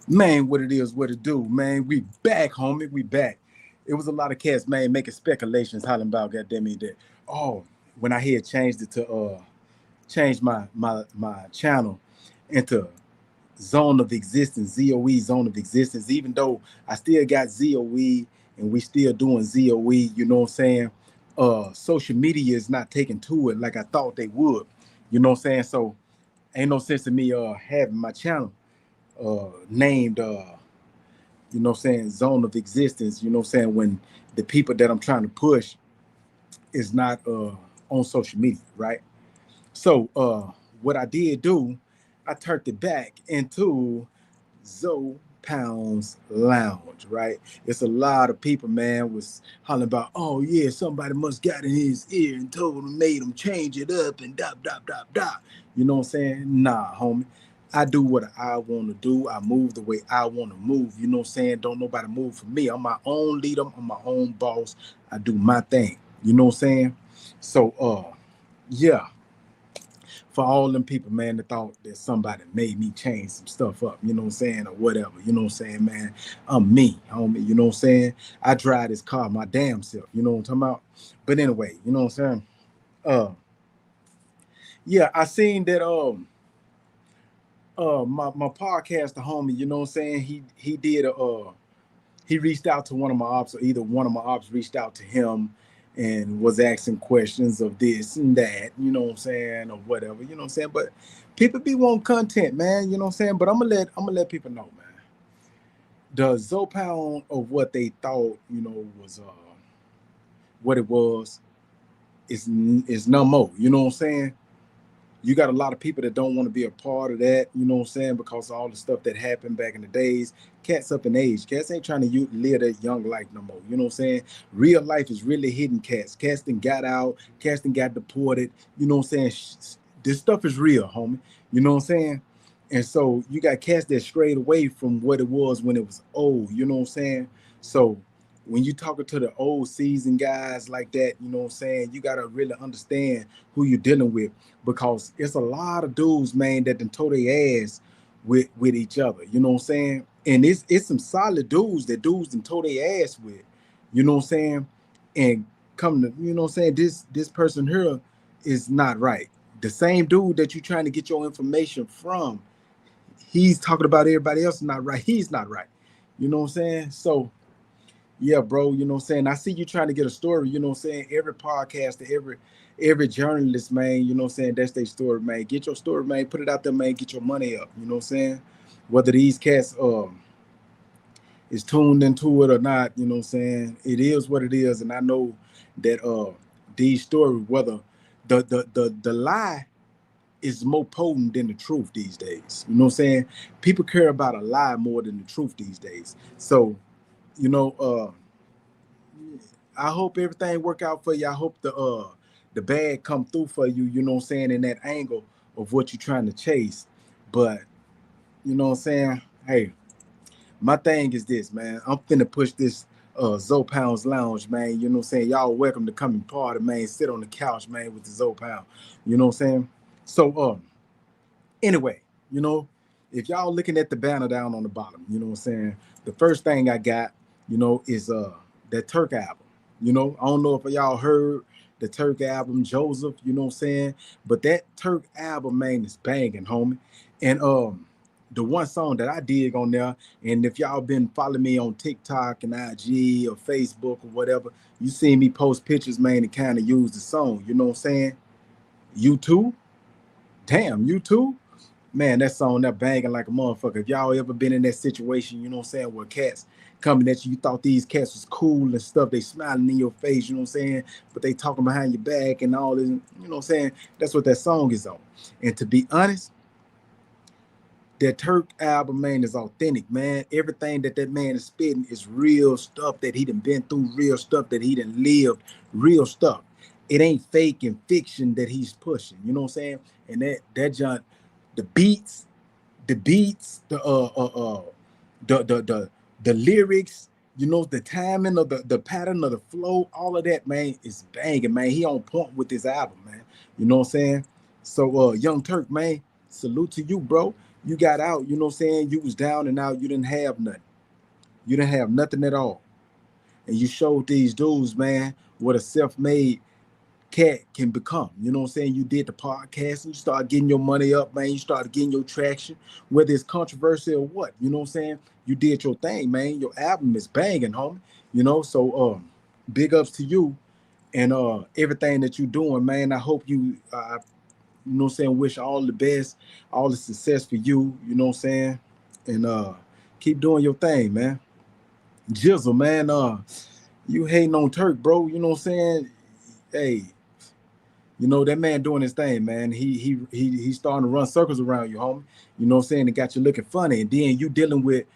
Man, what it is, what it do, man. We back, homie. We back. It was a lot of cats, man, making speculations, hollering about goddamn it that. Oh, when I had changed it to change my channel into zone of existence, ZOE zone of existence, even though I still got ZOE and we still doing ZOE, you know what I'm saying? Social media is not taking to it like I thought they would. You know what I'm saying? So ain't no sense in me having my channel named you know what I'm saying, zone of existence, you know what I'm saying, when the people that I'm trying to push is not on social media, right? So what I did do, I turned it back into Zoe Pounds Lounge, right? It's a lot of people, man, was hollering about, oh yeah, somebody must got in his ear and told him, made him change it up and dot dot dot dot. You know what I'm saying? Nah, homie. I do what I want to do. I move the way I want to move. You know what I'm saying? Don't nobody move for me. I'm my own leader. I'm my own boss. I do my thing. You know what I'm saying? So yeah, for all them people, man, that thought that somebody made me change some stuff up, you know what I'm saying, or whatever, you know what I'm saying, man. I'm me, homie, you know what I'm saying? I drive this car my damn self, you know what I'm talking about? But anyway, you know what I'm saying? Uh yeah, I seen that my podcast, the homie, you know what I'm saying? He did a he reached out to one of my ops, or either one of my ops reached out to him and was asking questions of this and that, you know what I'm saying, or whatever, you know what I'm saying. But people be wanting content, man, you know what I'm saying. But I'm gonna let people know, man. The Zopound of what they thought, you know, was what it was is no more. You know what I'm saying? You got a lot of people that don't want to be a part of that, you know what I'm saying, because of all the stuff that happened back in the days. Cats up in age. Cats ain't trying to live that young life no more. You know what I'm saying? Real life is really hidden cats. Cats then got out. Cats then got deported. You know what I'm saying? This stuff is real, homie. You know what I'm saying? And so you got cats that strayed away from what it was when it was old. You know what I'm saying? So when you talking to the old seasoned guys like that, you know what I'm saying, you gotta really understand who you're dealing with, because it's a lot of dudes, man, that done tow their ass with each other. You know what I'm saying? And it's some solid dudes that dudes done tow their ass with. You know what I'm saying? And come to, you know what I'm saying, this person here is not right. The same dude that you're trying to get your information from, he's talking about everybody else not right. He's not right. You know what I'm saying? So yeah, bro, you know what I'm saying? I see you trying to get a story, you know what I'm saying? Every podcaster, every journalist, man, you know what I'm saying? That's their story, man. Get your story, man. Put it out there, man. Get your money up, you know what I'm saying? Whether these cats is tuned into it or not, you know what I'm saying? It is what it is. And I know that these stories, whether the lie is more potent than the truth these days. You know what I'm saying? People care about a lie more than the truth these days. So, you know, I hope everything work out for you. I hope the bag come through for you, you know what I'm saying, in that angle of what you're trying to chase. But you know what I'm saying? Hey, my thing is this, man. I'm finna push this Zopound's Lounge, man. You know what I'm saying? Y'all welcome to come and party, man. Sit on the couch, man, with the Zopound. You know what I'm saying? So anyway, you know, if y'all looking at the banner down on the bottom, you know what I'm saying? The first thing I got, you know, is that Turk album. You know, I don't know if y'all heard the Turk album, Joseph, you know what I'm saying? But that Turk album, man, is banging, homie. And the one song that I dig on there, and if y'all been following me on TikTok and IG or Facebook or whatever, you see me post pictures, man, and kind of use the song, you know what I'm saying? You too? Damn, you too? Man, that song that banging like a motherfucker. If y'all ever been in that situation, you know what I'm saying, where cats coming at you, you thought these cats was cool and stuff, they smiling in your face, you know what I'm saying, but they talking behind your back and all this, you know what I'm saying, that's what that song is on. And to be honest, that Turk album, man, is authentic, man. Everything that man is spitting is real stuff that he done been through, real stuff that he done lived, real stuff. It ain't fake and fiction that he's pushing, you know what I'm saying? And that junk, the beats, the the lyrics, you know, the timing of the pattern of the flow, all of that, man, is banging, man. He on point with this album, man. You know what I'm saying? So Young Turk, man, salute to you, bro. You got out, you know what I'm saying? You was down and out, you didn't have nothing. You didn't have nothing at all. And you showed these dudes, man, what a self-made cat can become. You know what I'm saying? You did the podcast and you started getting your money up, man. You started getting your traction, whether it's controversy or what. You know what I'm saying? You did your thing, man. Your album is banging, homie. You know, so big ups to you and everything that you're doing, man. I hope you you know what I'm saying, wish all the best, all the success for you, you know what I'm saying? And keep doing your thing, man. Jizzle, man, you hating on Turk, bro. You know what I'm saying? Hey, you know that man doing his thing, man. He's starting to run circles around you, homie. You know what I'm saying? It got you looking funny. And then you dealing with,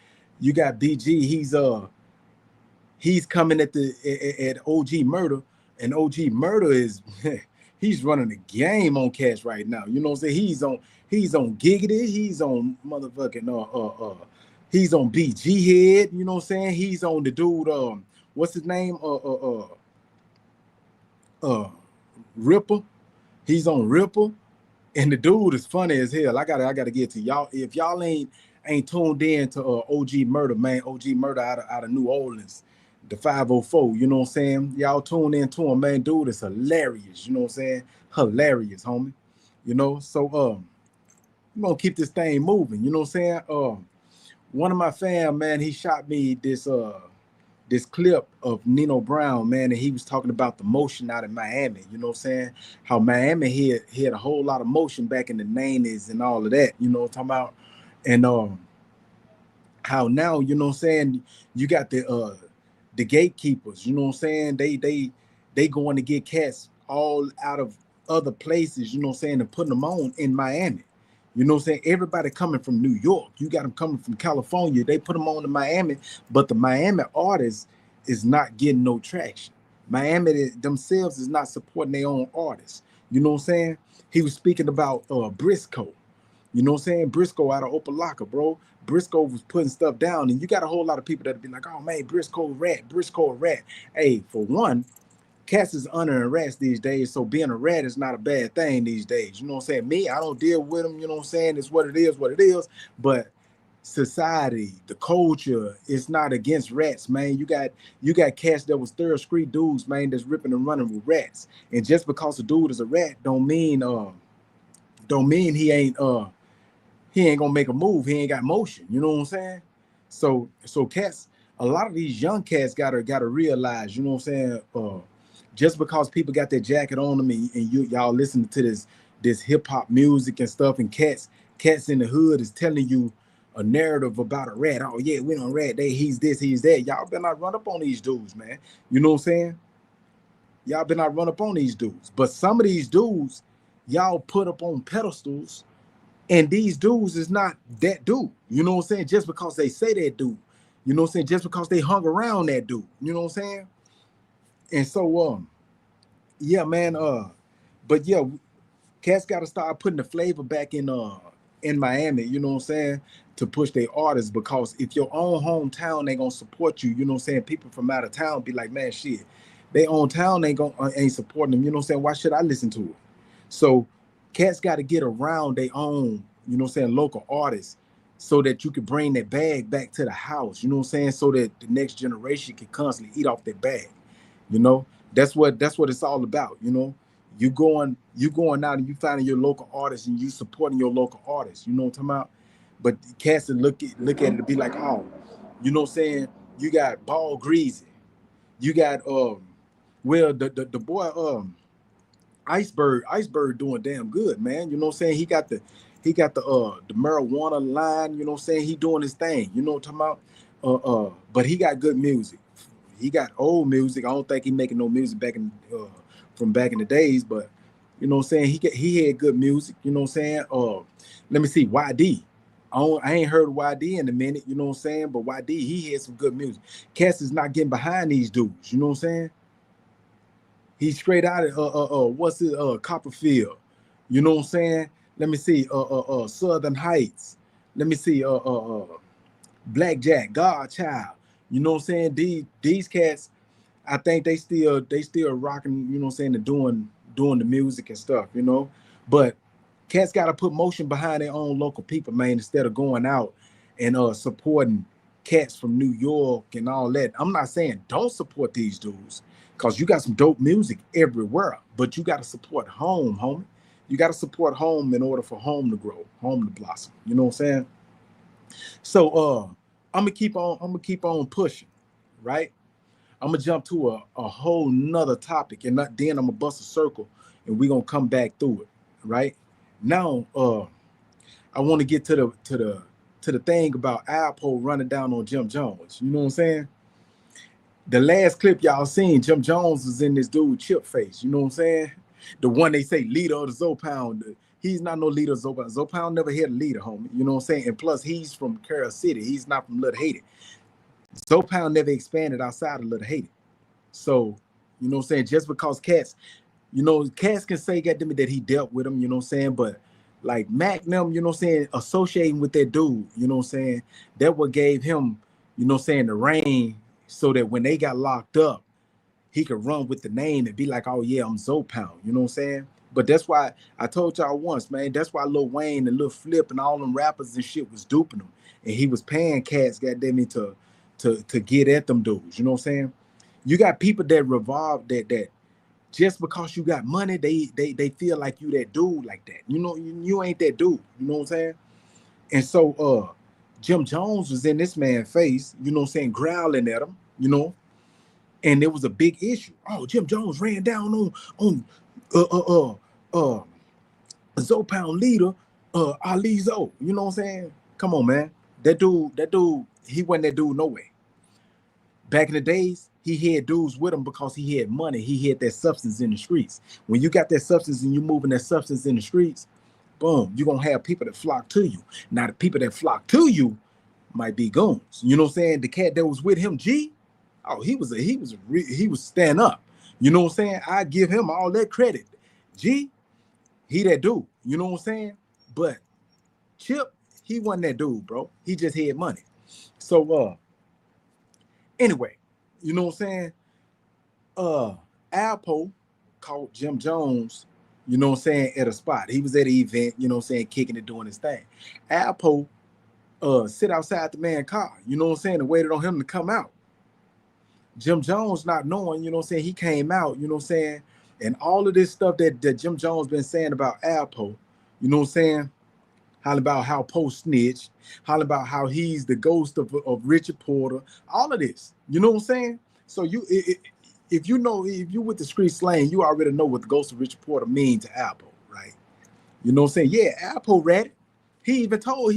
you got BG. He's coming at the at OG Murder, and OG Murder is he's running the game on Cash right now. You know what I'm saying? He's on Giggity. He's on motherfucking he's on BG Head. You know what I'm saying? He's on the dude. What's his name? Ripper. He's on Ripper, and the dude is funny as hell. I gotta get to y'all. If y'all ain't tuned in to OG Murder, man, OG Murder out of New Orleans, the 504. You know what I'm saying? Y'all tune in to him, man. Dude is hilarious. You know what I'm saying? Hilarious, homie. You know, so I'm gonna keep this thing moving. You know what I'm saying? One of my fam, man, he shot me this clip of Nino Brown, man, and he was talking about the motion out in Miami. You know what I'm saying? How Miami had a whole lot of motion back in the 90s and all of that. You know what I'm talking about? And how now, you know what I'm saying, you got the gatekeepers, you know what I'm saying? They going to get cats all out of other places, you know what I'm saying, and putting them on in Miami. You know what I'm saying? Everybody coming from New York. You got them coming from California. They put them on in Miami, but the Miami artists is not getting no traction. Miami themselves is not supporting their own artists. You know what I'm saying? He was speaking about Briscoe. You know what I'm saying? Briscoe out of Opalaka, bro. Briscoe was putting stuff down, and you got a whole lot of people that be like, oh man, Briscoe rat, Briscoe rat. Hey, for one, cats is under arrest these days, so being a rat is not a bad thing these days. You know what I'm saying? Me, I don't deal with them, you know what I'm saying? It's what it is. But society, the culture, it's not against rats, man. You got cats that was third street dudes, man, that's ripping and running with rats. And just because a dude is a rat don't mean he ain't gonna make a move. He ain't got motion. You know what I'm saying? So cats, a lot of these young cats gotta realize, you know what I'm saying? Just because people got their jacket on them and y'all listen to this hip hop music and stuff, and cats in the hood is telling you a narrative about a rat. Oh yeah, we don't rat. He's this, he's that. Y'all better not run up on these dudes, man. You know what I'm saying? Y'all better not run up on these dudes. But some of these dudes, y'all put up on pedestals. And these dudes is not that dude. You know what I'm saying? Just because they say that dude. You know what I'm saying? Just because they hung around that dude. You know what I'm saying? And so yeah, man, but yeah, cats gotta start putting the flavor back in Miami, you know what I'm saying, to push their artists, because if your own hometown ain't gonna support you, you know what I'm saying, people from out of town be like, man, shit, they own town ain't supporting them, you know what I'm saying, why should I listen to it? So cats got to get around their own, you know what I'm saying, local artists, so that you can bring that bag back to the house, you know what I'm saying, so that the next generation can constantly eat off their bag. You know, that's what it's all about. You know, you going out and you finding your local artists and you supporting your local artists. You know what I'm talking about? But cats and look at it to be like, oh, you know what I'm saying? You got Ball Greasy, you got well, the boy Iceberg doing damn good, man. You know what I'm saying? He got the marijuana line, you know what I'm saying? He doing his thing, you know what I'm talking about? But he got good music. He got old music. I don't think he making no music back in from back in the days, but you know what I'm saying? He had good music, you know what I'm saying? Let me see, YD. I ain't heard of YD in a minute, you know what I'm saying? But YD, he had some good music. Cass is not getting behind these dudes, you know what I'm saying? He's straight out of what's it, Copperfield. You know what I'm saying? Let me see, Southern Heights. Let me see, Blackjack, Godchild. You know what I'm saying? These cats, I think they still rocking, you know what I'm saying, and doing the music and stuff, you know. But Cats got to put motion behind their own local people, man, instead of going out and supporting cats from New York and all that. I'm not saying don't support these dudes, because you got some dope music everywhere, but you got to support home, homie. You got to support home in order for home to grow, home to blossom. You know what I'm saying? So I'm gonna keep on pushing, right? I'm gonna jump to a whole nother topic, and then I'm gonna bust a circle and we're gonna come back through it, right? Now I want to get to the thing about Alpo running down on Jim Jones. You know what I'm saying? The last clip y'all seen, Jim Jones was in this dude Chip face. You know what I'm saying? The one they say leader of the Zoepound. He's not no leader of Zoepound. Zoepound never had a leader, homie. You know what I'm saying? And plus, he's from Carol City. He's not from Little Haiti. Zoepound never expanded outside of Little Haiti. So, you know what I'm saying? Just because cats, you know, cats can say, goddamn it, that he dealt with him, you know what I'm saying? But like Magnum, you know what I'm saying, associating with that dude, you know what I'm saying, that what gave him, you know what I'm saying, the reign, so that when they got locked up, he could run with the name and be like, oh yeah, I'm Zoepound, you know what I'm saying? But that's why I told y'all once, man, that's why Lil Wayne and Lil Flip and all them rappers and shit was duping them. And he was paying cats, goddamn it, to get at them dudes, you know what I'm saying? You got people that revolve that just because you got money, they feel like you that dude like that. You know, you ain't that dude, you know what I'm saying? And so Jim Jones was in this man's face, you know what I'm saying, growling at him, you know, and it was a big issue. Oh, Jim Jones ran down on Zoepound leader, Alizo. You know what I'm saying? Come on, man. That dude, he wasn't that dude no way. Back in the days, he had dudes with him because he had money. He had that substance in the streets. When you got that substance and you moving that substance in the streets, boom, you're gonna have people that flock to you. Now, the people that flock to you might be goons. You know what I'm saying? The cat that was with him, G, oh, he was stand up. You know what I'm saying? I give him all that credit. G, he that dude. You know what I'm saying? But Chip, he wasn't that dude, bro. He just had money. So anyway, you know what I'm saying? Alpo caught Jim Jones, you know what I'm saying, at a spot. He was at an event, you know what I'm saying, kicking it, doing his thing. Alpo sit outside the man's car, you know what I'm saying, and waited on him to come out. Jim Jones, not knowing, you know what I'm saying, he came out, you know what I'm saying, and all of this stuff that Jim Jones been saying about Alpo, you know what I'm saying, hollering about how Poe snitched, hollering about how he's the ghost of Richard Porter, all of this, you know what I'm saying? So if you with the street slang, you already know what the ghost of Richard Porter means to Alpo, right? You know what I'm saying? Yeah, Alpo read it. He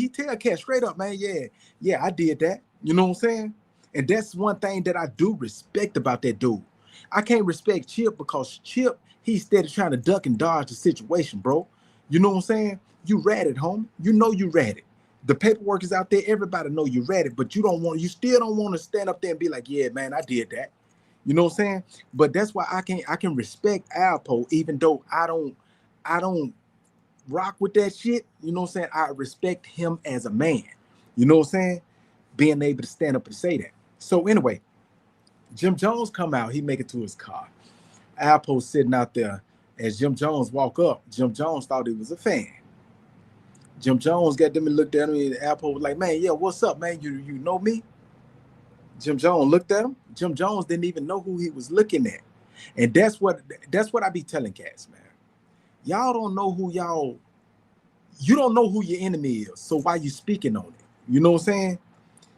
tell Cat straight up, man, yeah, I did that. You know what I'm saying? And that's one thing that I do respect about that dude. I can't respect Chip because Chip, he's steady trying to duck and dodge the situation, bro. You know what I'm saying? You read it, homie. You know you read it. The paperwork is out there. Everybody know you read it, but you still don't want to stand up there and be like, yeah, man, I did that. You know what I'm saying? But that's why I can respect Alpo, even though I don't rock with that shit. You know what I'm saying? I respect him as a man. You know what I'm saying? Being able to stand up and say that. So anyway, Jim Jones come out, he make it to his car. Alpo sitting out there. As Jim Jones walk up, Jim Jones thought he was a fan. Jim Jones got them and looked at him, and Alpo was like, man, yeah, what's up, man? You know me? Jim Jones looked at him. Jim Jones didn't even know who he was looking at. And that's what I be telling cats, man. Y'all don't know you don't know who your enemy is. So why you speaking on it? You know what I'm saying?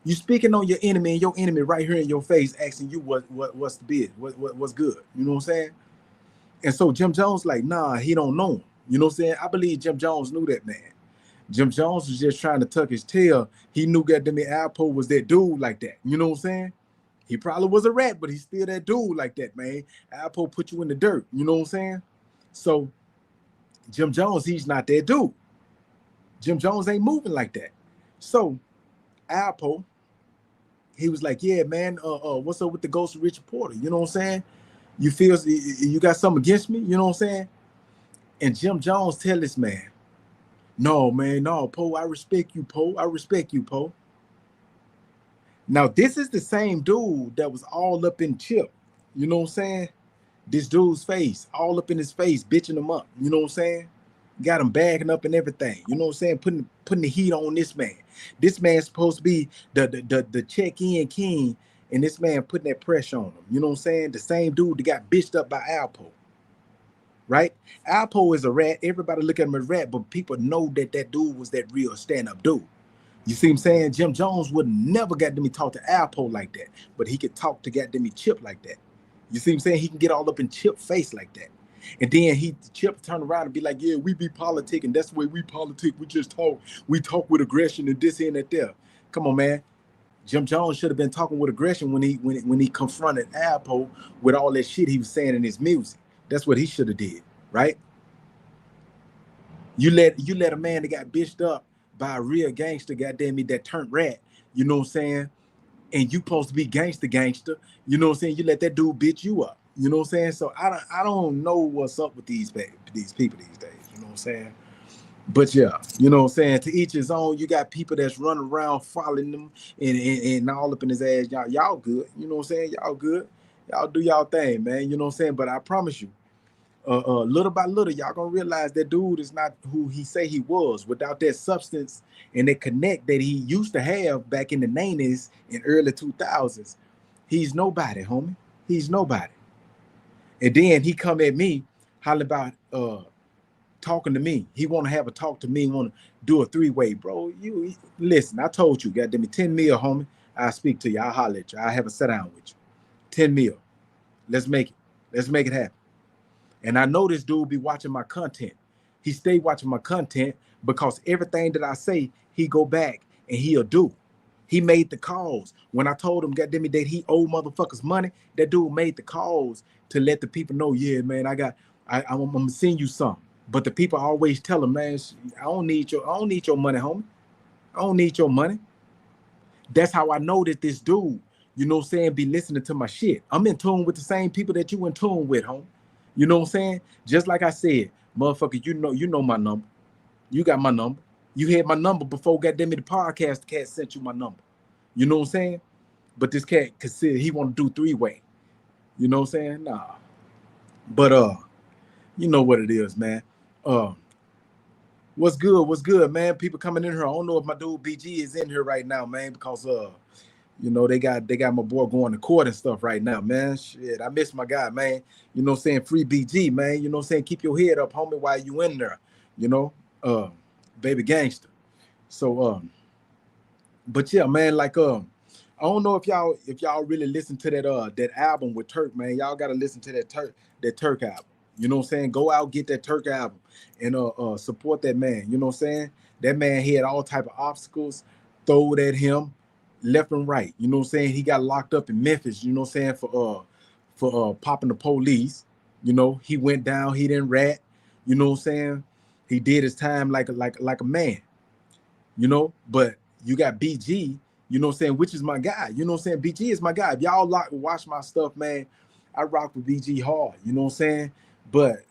You speaking on your enemy, and your enemy right here in your face asking you what's the bid, what's good. You know what I'm saying? And so Jim Jones like, nah, he don't know him. You know what I'm saying? I believe Jim Jones knew that man. Jim Jones was just trying to tuck his tail. He knew that Alpo was that dude like that. You know what I'm saying? He probably was a rat, but he's still that dude like that, man. Alpo put you in the dirt. You know what I'm saying? So Jim Jones, he's not that dude. Jim Jones ain't moving like that. So Alpo, he was like, yeah, man, what's up with the ghost of Richard Porter? You know what I'm saying? You feel you got something against me? You know what I'm saying? And Jim Jones tell this man, no, man, no, Poe, I respect you, Poe. I respect you, Poe. Now, this is the same dude that was all up in Chip. You know what I'm saying? This dude's face, all up in his face, bitching him up. You know what I'm saying? Got him bagging up and everything. You know what I'm saying? Putting the heat on this man. This man's supposed to be the check-in king, and this man putting that pressure on him. You know what I'm saying? The same dude that got bitched up by Alpo, right? Alpo is a rat. Everybody look at him as a rat, but people know that that dude was that real stand-up dude. You see what I'm saying? Jim Jones would never got me talk to Alpo like that, but he could talk to goddamn Chip like that. You see what I'm saying? He can get all up in Chip face like that. And then Chip turn around and be like, yeah, we be politicking. That's the way we politic. We just talk. We talk with aggression and this and that there. Come on, man. Jim Jones should have been talking with aggression when he confronted Alpo with all that shit he was saying in his music. That's what he should have did, right? You let a man that got bitched up by a real gangster, goddamn me, that turned rat, you know what I'm saying? And you supposed to be gangster, you know what I'm saying? You let that dude bitch you up, you know what I'm saying? So I don't know what's up with these people these days, you know what I'm saying? But yeah, you know what I'm saying? To each his own. You got people that's running around following them and all up in his ass. Y'all good, you know what I'm saying? Y'all good. Y'all do y'all thing, man, you know what I'm saying? But I promise you, little by little, y'all gonna realize that dude is not who he say he was. Without that substance and that connect that he used to have back in the 90s and early 2000s, he's nobody, homie. He's nobody. And then he come at me, holler about talking to me. He want to have a talk to me, want to do a three-way, bro. You listen, I told you, goddamn me, 10 mil, homie. I'll speak to you. I'll holler at you. I'll have a sit down with you. 10 mil. Let's make it. Let's make it happen. And I know this dude be watching my content. He stay watching my content because everything that I say, he go back and he'll do. He made the calls. When I told him, goddamn me, that he owe motherfuckers money, that dude made the calls to let the people know, yeah, man, I'm gonna send you something. But the people always tell him, man, I don't need your money, homie. I don't need your money. That's how I know that this dude, you know what I'm saying, be listening to my shit. I'm in tune with the same people that you in tune with, homie. You know what I'm saying? Just like I said, motherfucker, you know my number. You got my number. You had my number before goddamn me the podcast cat sent you my number. You know what I'm saying? But this cat consider he want to do three-way. You know what I'm saying? Nah. But you know what it is, man. What's good, man? People coming in here. I don't know if my dude BG is in here right now, man, because you know, they got my boy going to court and stuff right now, man. Shit, I miss my guy, man. You know what I'm saying? Free BG, man. You know what I'm saying? Keep your head up, homie, while you in there. You know, baby gangster. So but yeah, man, like I don't know if y'all really listen to that album with Turk, man. Y'all gotta listen to that Turk album. You know what I'm saying? Go out, get that Turk album and support that man. You know what I'm saying? That man, he had all type of obstacles thrown at him left and right. You know what I'm saying? He got locked up in Memphis, you know what I'm saying, for popping the police. You know, he went down, he didn't rat, you know what I'm saying? He did his time like a man, you know, but you got BG, you know what I'm saying, which is my guy. You know what I'm saying? BG is my guy. If y'all watch my stuff, man, I rock with BG hard, you know what I'm saying? But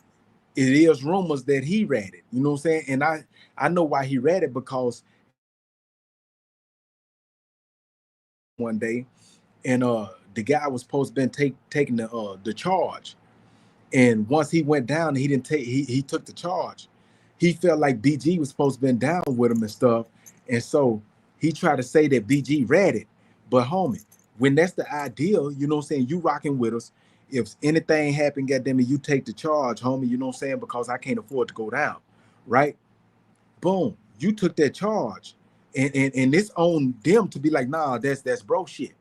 it is rumors that he ratted, you know what I'm saying? And I know why he ratted, because one day, and the guy was supposed to been taking the charge. And once he went down, he didn't take he took the charge. He felt like BG was supposed to been down with him and stuff. And so he tried to say that BG ratted. But homie, when that's the ideal, you know what I'm saying, you rocking with us. If anything happened, goddamn it, you take the charge, homie, you know what I'm saying, because I can't afford to go down. Right? Boom. You took that charge. And it's on them to be like, nah, that's bro shit.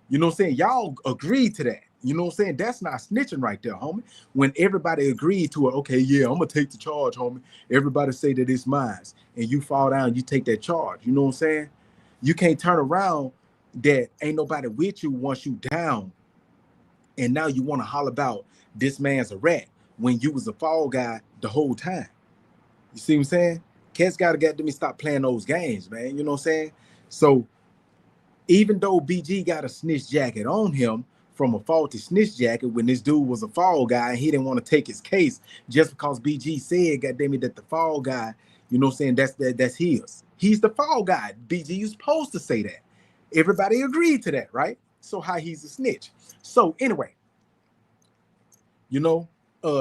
You know what I'm saying? Y'all agreed to that. You know what I'm saying? That's not snitching right there, homie. When everybody agreed to it, okay, yeah, I'm gonna take the charge, homie. Everybody say that it's mine, and you fall down, you take that charge. You know what I'm saying? You can't turn around that ain't nobody with you once you down, and now you want to holler about this man's a rat when you was a fall guy the whole time. You see what I'm saying? Cats gotta get me stop playing those games, man. You know what I'm saying? So even though BG got a snitch jacket on him from a faulty snitch jacket when this dude was a fall guy and he didn't want to take his case just because BG said, goddamn it, that the fall guy, you know what I'm saying, that's his. He's the fall guy. BG, you supposed to say that. Everybody agreed to that, right? So how he's a snitch. So anyway, you know,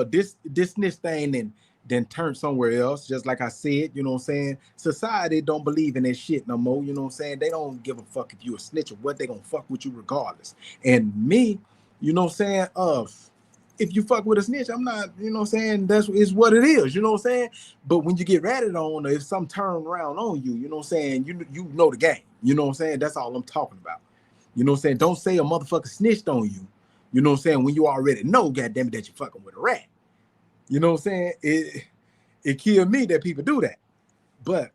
this snitch thing then turn somewhere else. Just like I said, you know what I'm saying? Society don't believe in that shit no more. You know what I'm saying? They don't give a fuck if you a snitch or what. They gonna fuck with you regardless. And me, you know what I'm saying? If you fuck with a snitch, I'm not, you know what I'm saying? That's is what it is, you know what I'm saying? But when you get ratted on, or if some turn around on you, you know what I'm saying? You know the game. You know what I'm saying? That's all I'm talking about. You know what I'm saying? Don't say a motherfucker snitched on you. You know what I'm saying? When you already know, goddamn it, that you fucking with a rat. You know what I'm saying? It killed me that people do that. But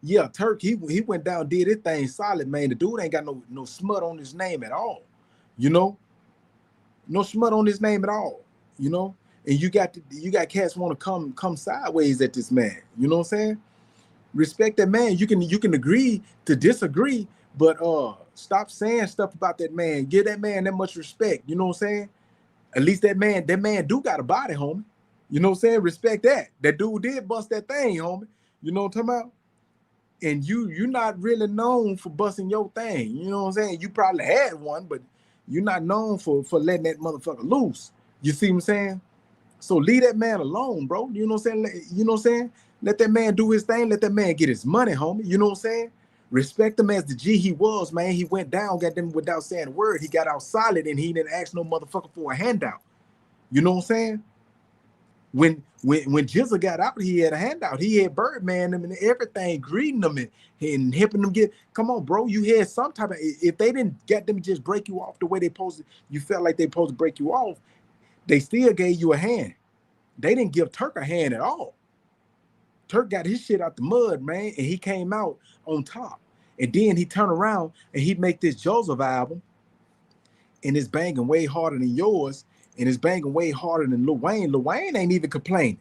yeah, Turk, he went down, did his thing solid, man. The dude ain't got no smut on his name at all. You know, no smut on his name at all. You know, and you got cats want to come sideways at this man. You know what I'm saying? Respect that man. You can agree to disagree, but stop saying stuff about that man. Give that man that much respect. You know what I'm saying? At least that man do got a body, homie. You know what I'm saying? Respect that. That dude did bust that thing, homie. You know what I'm talking about? And you're not really known for busting your thing. You know what I'm saying? You probably had one, but you're not known for letting that motherfucker loose. You see what I'm saying? So leave that man alone, bro. You know what I'm saying? You know what I'm saying? Let that man do his thing. Let that man get his money, homie. You know what I'm saying? Respect him as the G he was, man. He went down, got them without saying a word. He got out solid and he didn't ask no motherfucker for a handout. You know what I'm saying? When Jizzle got out, he had a handout. He had Birdman them and everything, greeting them and helping them get. Come on, bro. You had some type of. If they didn't get them just break you off the way they supposed to, you felt like they supposed to break you off. They still gave you a hand. They didn't give Turk a hand at all. Turk got his shit out the mud, man, and he came out on top. And then he turned around and he make this Joseph album, and it's banging way harder than yours, and it's banging way harder than Lil Wayne. Lil Wayne ain't even complaining.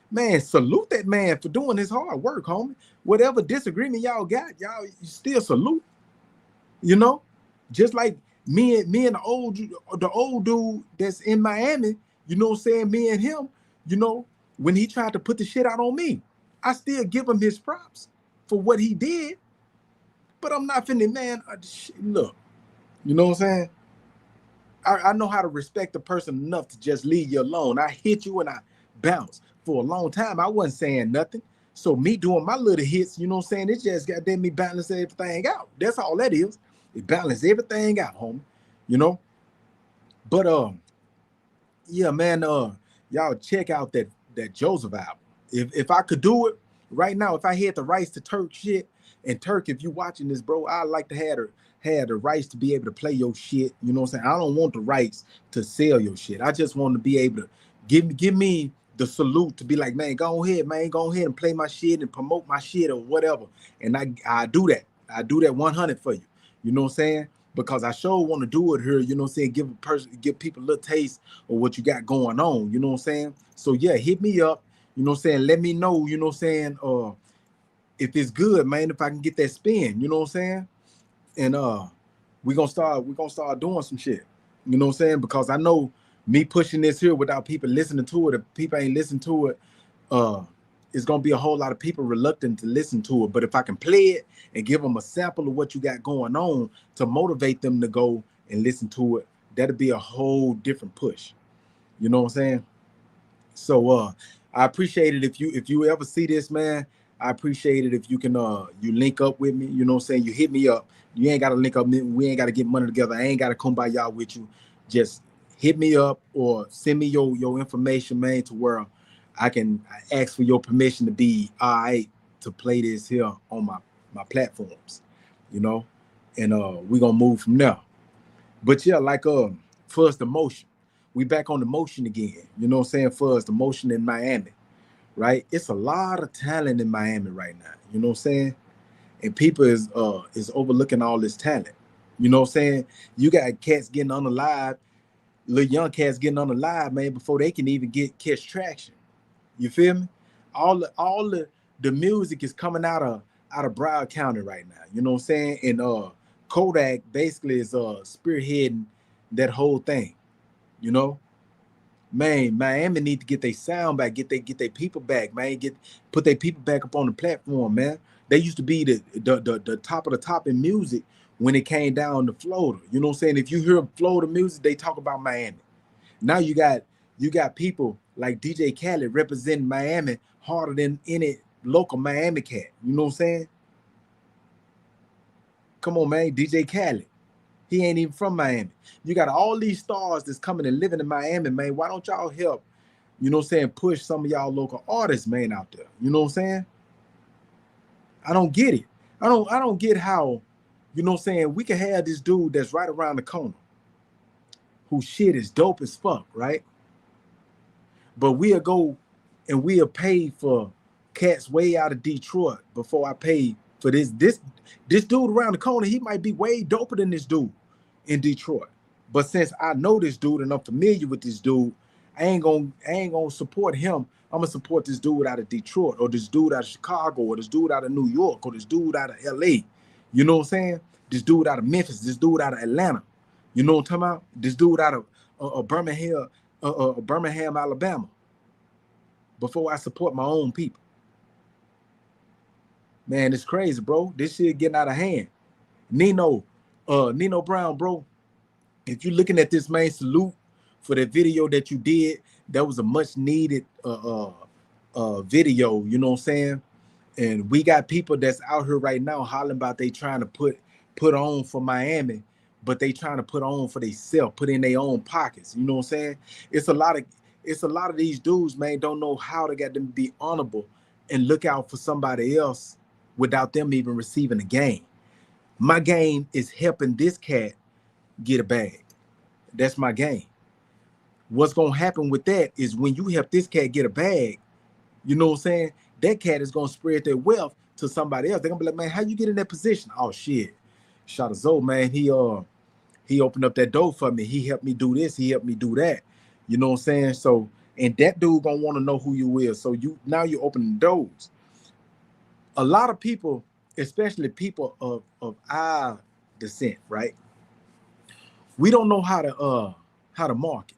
Man, salute that man for doing his hard work, homie. Whatever disagreement y'all got, y'all you still salute. You know, just like me and the old dude that's in Miami. You know what I'm saying? Me and him. You know, when he tried to put the shit out on me, I still give him his props for what he did. But I'm not finna, man. Look, you know what I'm saying? I know how to respect a person enough to just leave you alone. I hit you and I bounce. For a long time, I wasn't saying nothing. So me doing my little hits, you know what I'm saying? It just got me balance everything out. That's all that is. It balance everything out, homie. You know? But yeah, man, y'all check out that Joseph album. If I could do it right now, if I had the rights to Turk shit, and Turk, if you watching this, bro, I'd like to have the rights to be able to play your shit. You know what I'm saying? I don't want the rights to sell your shit. I just want to be able to give me the salute to be like, man, go ahead, man, go ahead and play my shit and promote my shit or whatever. And I do that. I do that 100 for you. You know what I'm saying? Because I sure want to do it here, you know what I'm saying? Give people a little taste of what you got going on, you know what I'm saying? So yeah, hit me up, you know what I'm saying? Let me know, you know what I'm saying? If it's good, man, if I can get that spin, you know what I'm saying? And we're gonna start doing some shit. You know what I'm saying? Because I know me pushing this here without people listening to it, if people ain't listen to it, it's gonna be a whole lot of people reluctant to listen to it. But if I can play it and give them a sample of what you got going on to motivate them to go and listen to it, that'll be a whole different push. You know what I'm saying? So I appreciate it if you ever see this, man. I appreciate it if you can you link up with me, you know what I'm saying? You hit me up. You ain't gotta link up, we ain't gotta get money together. I ain't gotta come by y'all with you. Just hit me up or send me your information, man, to where I can ask for your permission to be all right to play this here on my platforms, you know, and we're gonna move from there. But yeah, like Fuzz the Motion, we back on the motion again, you know what I'm saying? Fuzz the Motion in Miami, right? It's a lot of talent in Miami right now, you know what I'm saying? And people is overlooking all this talent, you know what I'm saying? You got cats getting unalive, little young cats getting unalive, man, before they can even catch traction. You feel me? All the music is coming out of Broward County right now. You know what I'm saying? And Kodak basically is spearheading that whole thing. You know, man, Miami need to get their sound back, get their people back, man. Put their people back up on the platform, man. They used to be the top of the top in music when it came down to Florida. You know what I'm saying? If you hear Florida music, they talk about Miami. Now you got people like DJ Khaled representing Miami harder than any local Miami cat. You know what I'm saying? Come on, man, DJ Khaled. He ain't even from Miami. You got all these stars that's coming and living in Miami, man. Why don't y'all help, you know what I'm saying, push some of y'all local artists, man, out there? You know what I'm saying? I don't get it. I don't get how, you know what I'm saying, we can have this dude that's right around the corner whose shit is dope as fuck, right? But we'll go and we'll pay for cats way out of Detroit before I pay for this dude around the corner. He might be way doper than this dude in Detroit. But since I know this dude and I'm familiar with this dude, I ain't gonna support him. I'm gonna support this dude out of Detroit, or this dude out of Chicago, or this dude out of New York, or this dude out of LA. You know what I'm saying? This dude out of Memphis, this dude out of Atlanta. You know what I'm talking about? This dude out of Birmingham, Alabama. Before I support my own people. Man, it's crazy, bro. This shit getting out of hand. Nino Brown, bro. If you're looking at this, man, salute for the video that you did. That was a much needed video, you know what I'm saying? And we got people that's out here right now hollering about they trying to put on for Miami, but they trying to put on for themselves, put in their own pockets. You know what I'm saying? It's a lot of these dudes, man, don't know how to get them to be honorable and look out for somebody else without them even receiving a game. My game is helping this cat get a bag. That's my game. What's going to happen with that is when you help this cat get a bag, you know what I'm saying? That cat is going to spread their wealth to somebody else. They're going to be like, man, how you get in that position? Oh, shit. Chatta Zoe, man, he opened up that door for me. He helped me do this. He helped me do that. You know what I'm saying? So, and that dude going to want to know who you is. So now you're opening doors. A lot of people, especially people of our descent, right? We don't know how to market.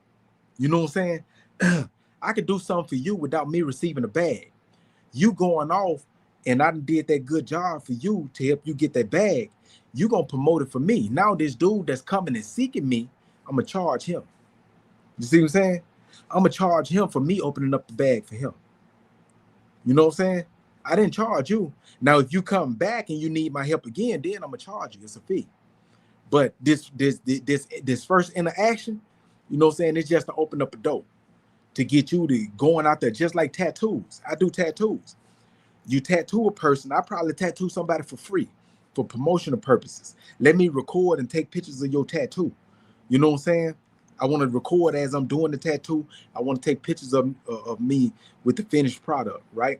You know what I'm saying? I could do something for you without me receiving a bag. You going off and I did that good job for you to help you get that bag. You gonna promote it for me. Now this dude that's coming and seeking me, I'm gonna charge him. You see what I'm saying? I'm gonna charge him for me opening up the bag for him. You know what I'm saying? I didn't charge you. Now, if you come back and you need my help again, then I'm gonna charge you. It's a fee. But this first interaction, you know what I'm saying, it's just to open up a door to get you to going out there, just like tattoos. I do tattoos. You tattoo a person, I probably tattoo somebody for free for promotional purposes. Let me record and take pictures of your tattoo. You know what I'm saying? I want to record as I'm doing the tattoo. I want to take pictures of me with the finished product, right?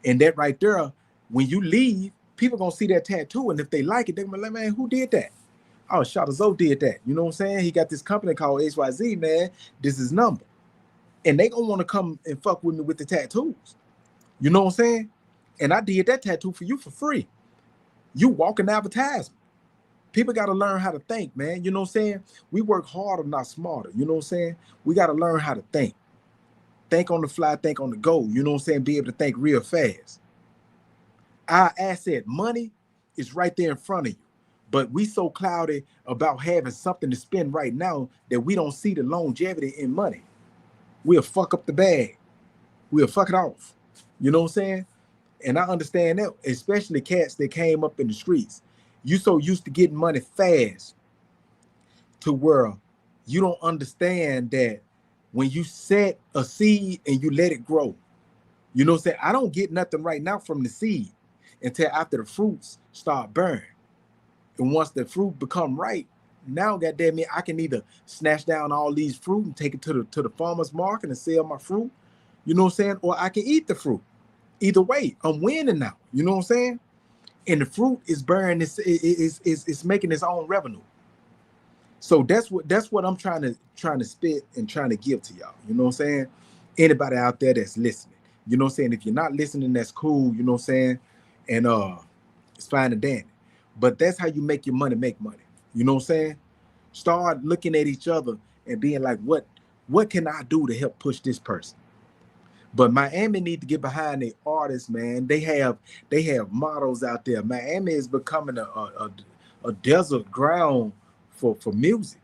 And that right there, when you leave, people gonna see that tattoo, and if they like it, they're gonna be like, man, who did that? Oh, Chatta Zoe did that. You know what I'm saying? He got this company called XYZ, man. This is number. And they gonna want to come and fuck with me with the tattoos. You know what I'm saying? And I did that tattoo for you for free. You walking advertisement. People got to learn how to think, man. You know what I'm saying? We work harder, not smarter. You know what I'm saying? We got to learn how to think. Think on the fly, think on the go. You know what I'm saying? Be able to think real fast. Our asset, money, is right there in front of you. But we so clouded about having something to spend right now that we don't see the longevity in money. We'll fuck up the bag. We'll fuck it off. You know what I'm saying? And I understand that, especially cats that came up in the streets. You so used to getting money fast to where you don't understand that when you set a seed and you let it grow, you know what I'm saying? I don't get nothing right now from the seed until after the fruits start burning. And once the fruit become ripe, now goddamn it, I can either snatch down all these fruit and take it to the farmer's market and sell my fruit, you know what I'm saying? Or I can eat the fruit. Either way, I'm winning now. You know what I'm saying? And the fruit is burning, it's making its own revenue. So that's what I'm trying to spit and trying to give to y'all. You know what I'm saying? Anybody out there that's listening. You know what I'm saying? If you're not listening, that's cool, you know what I'm saying? And it's fine and dandy. But that's how you make your money make money. You know what I'm saying? Start looking at each other and being like, what can I do to help push this person? But Miami need to get behind the artists, man. They have models out there. Miami is becoming a desert ground for music.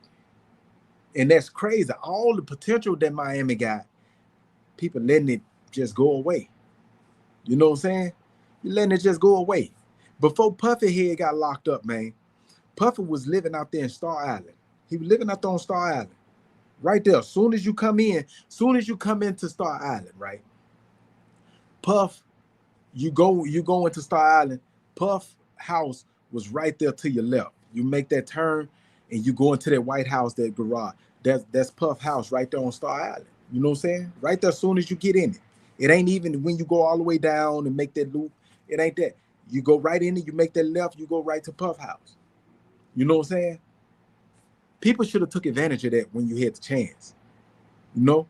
And that's crazy. All the potential that Miami got, people letting it just go away. You know what I'm saying? You're letting it just go away. Before Puffy Head got locked up, man, Puffy was living out there in Star Island. He was living out there on Star Island. Right there. Soon as you come into Star Island, right? Puff, you go into Star Island. Puff house was right there to your left. You make that turn and you go into that white house, that garage. That's Puff house right there on Star Island. You know what I'm saying? Right there as soon as you get in it. It ain't even when you go all the way down and make that loop. It ain't that. You go right in it, you make that left, you go right to Puff house. You know what I'm saying? People should have took advantage of that when you had the chance. You know?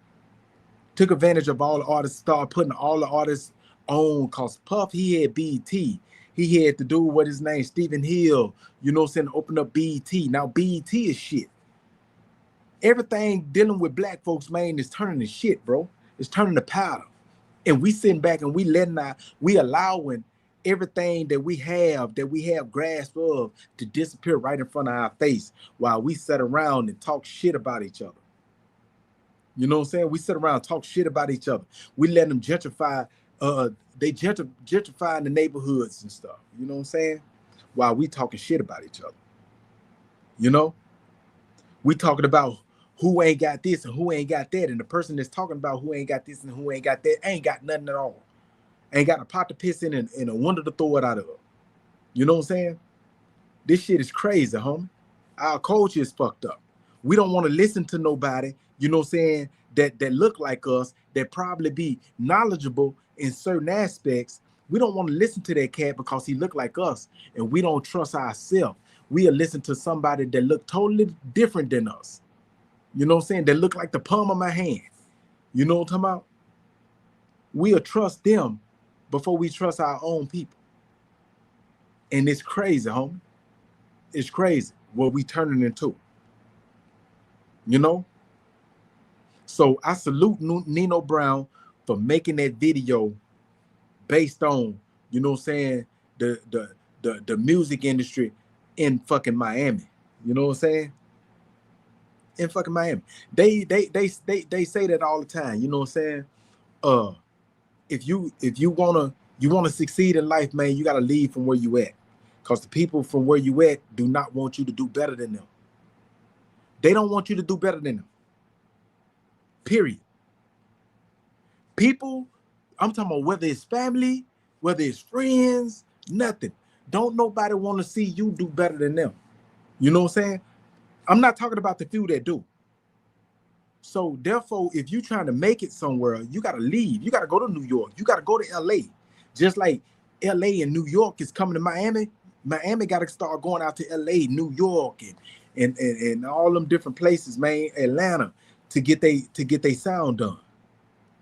Took advantage of all the artists, started putting all the artists on, cause Puff, he had BET. He had to do what his name, Stephen Hill, you know what I'm saying, open up BET. Now BET is shit. Everything dealing with black folks, man, is turning to shit, bro. It's turning to powder. And we sitting back and we allowing everything that we have grasp of to disappear right in front of our face while we sit around and talk shit about each other. You know what I'm saying? We sit around and talk shit about each other. We let them gentrify, they gentrify in the neighborhoods and stuff. You know what I'm saying? While we talking shit about each other. You know? We talking about who ain't got this and who ain't got that. And the person that's talking about who ain't got this and who ain't got that ain't got nothing at all. Ain't got a pot to piss in and a wonder to throw it out of. You know what I'm saying? This shit is crazy, homie. Our culture is fucked up. We don't want to listen to nobody, you know what I'm saying, that look like us, that probably be knowledgeable in certain aspects. We don't want to listen to that cat because he look like us and we don't trust ourselves. We'll listen to somebody that look totally different than us. You know what I'm saying? That look like the palm of my hand. You know what I'm talking about? We'll trust them before we trust our own people. And it's crazy, homie. It's crazy what we turning into. You know? So I salute Nino Brown for making that video based on, you know what I'm saying, the music industry in fucking Miami. You know what I'm saying? In fucking Miami. They say that all the time. You know what I'm saying? If you wanna succeed in life, man, you gotta leave from where you at. Because the people from where you at do not want you to do better than them. They don't want you to do better than them. Period. People, I'm talking about whether it's family, whether it's friends, nothing. Don't nobody want to see you do better than them. You know what I'm saying? I'm not talking about the few that do. So therefore, if you're trying to make it somewhere, you got to leave. You got to go to New York. You got to go to LA. Just like LA and New York is coming to Miami. Miami got to start going out to LA, New York, and all them different places, man, Atlanta, to get they sound done.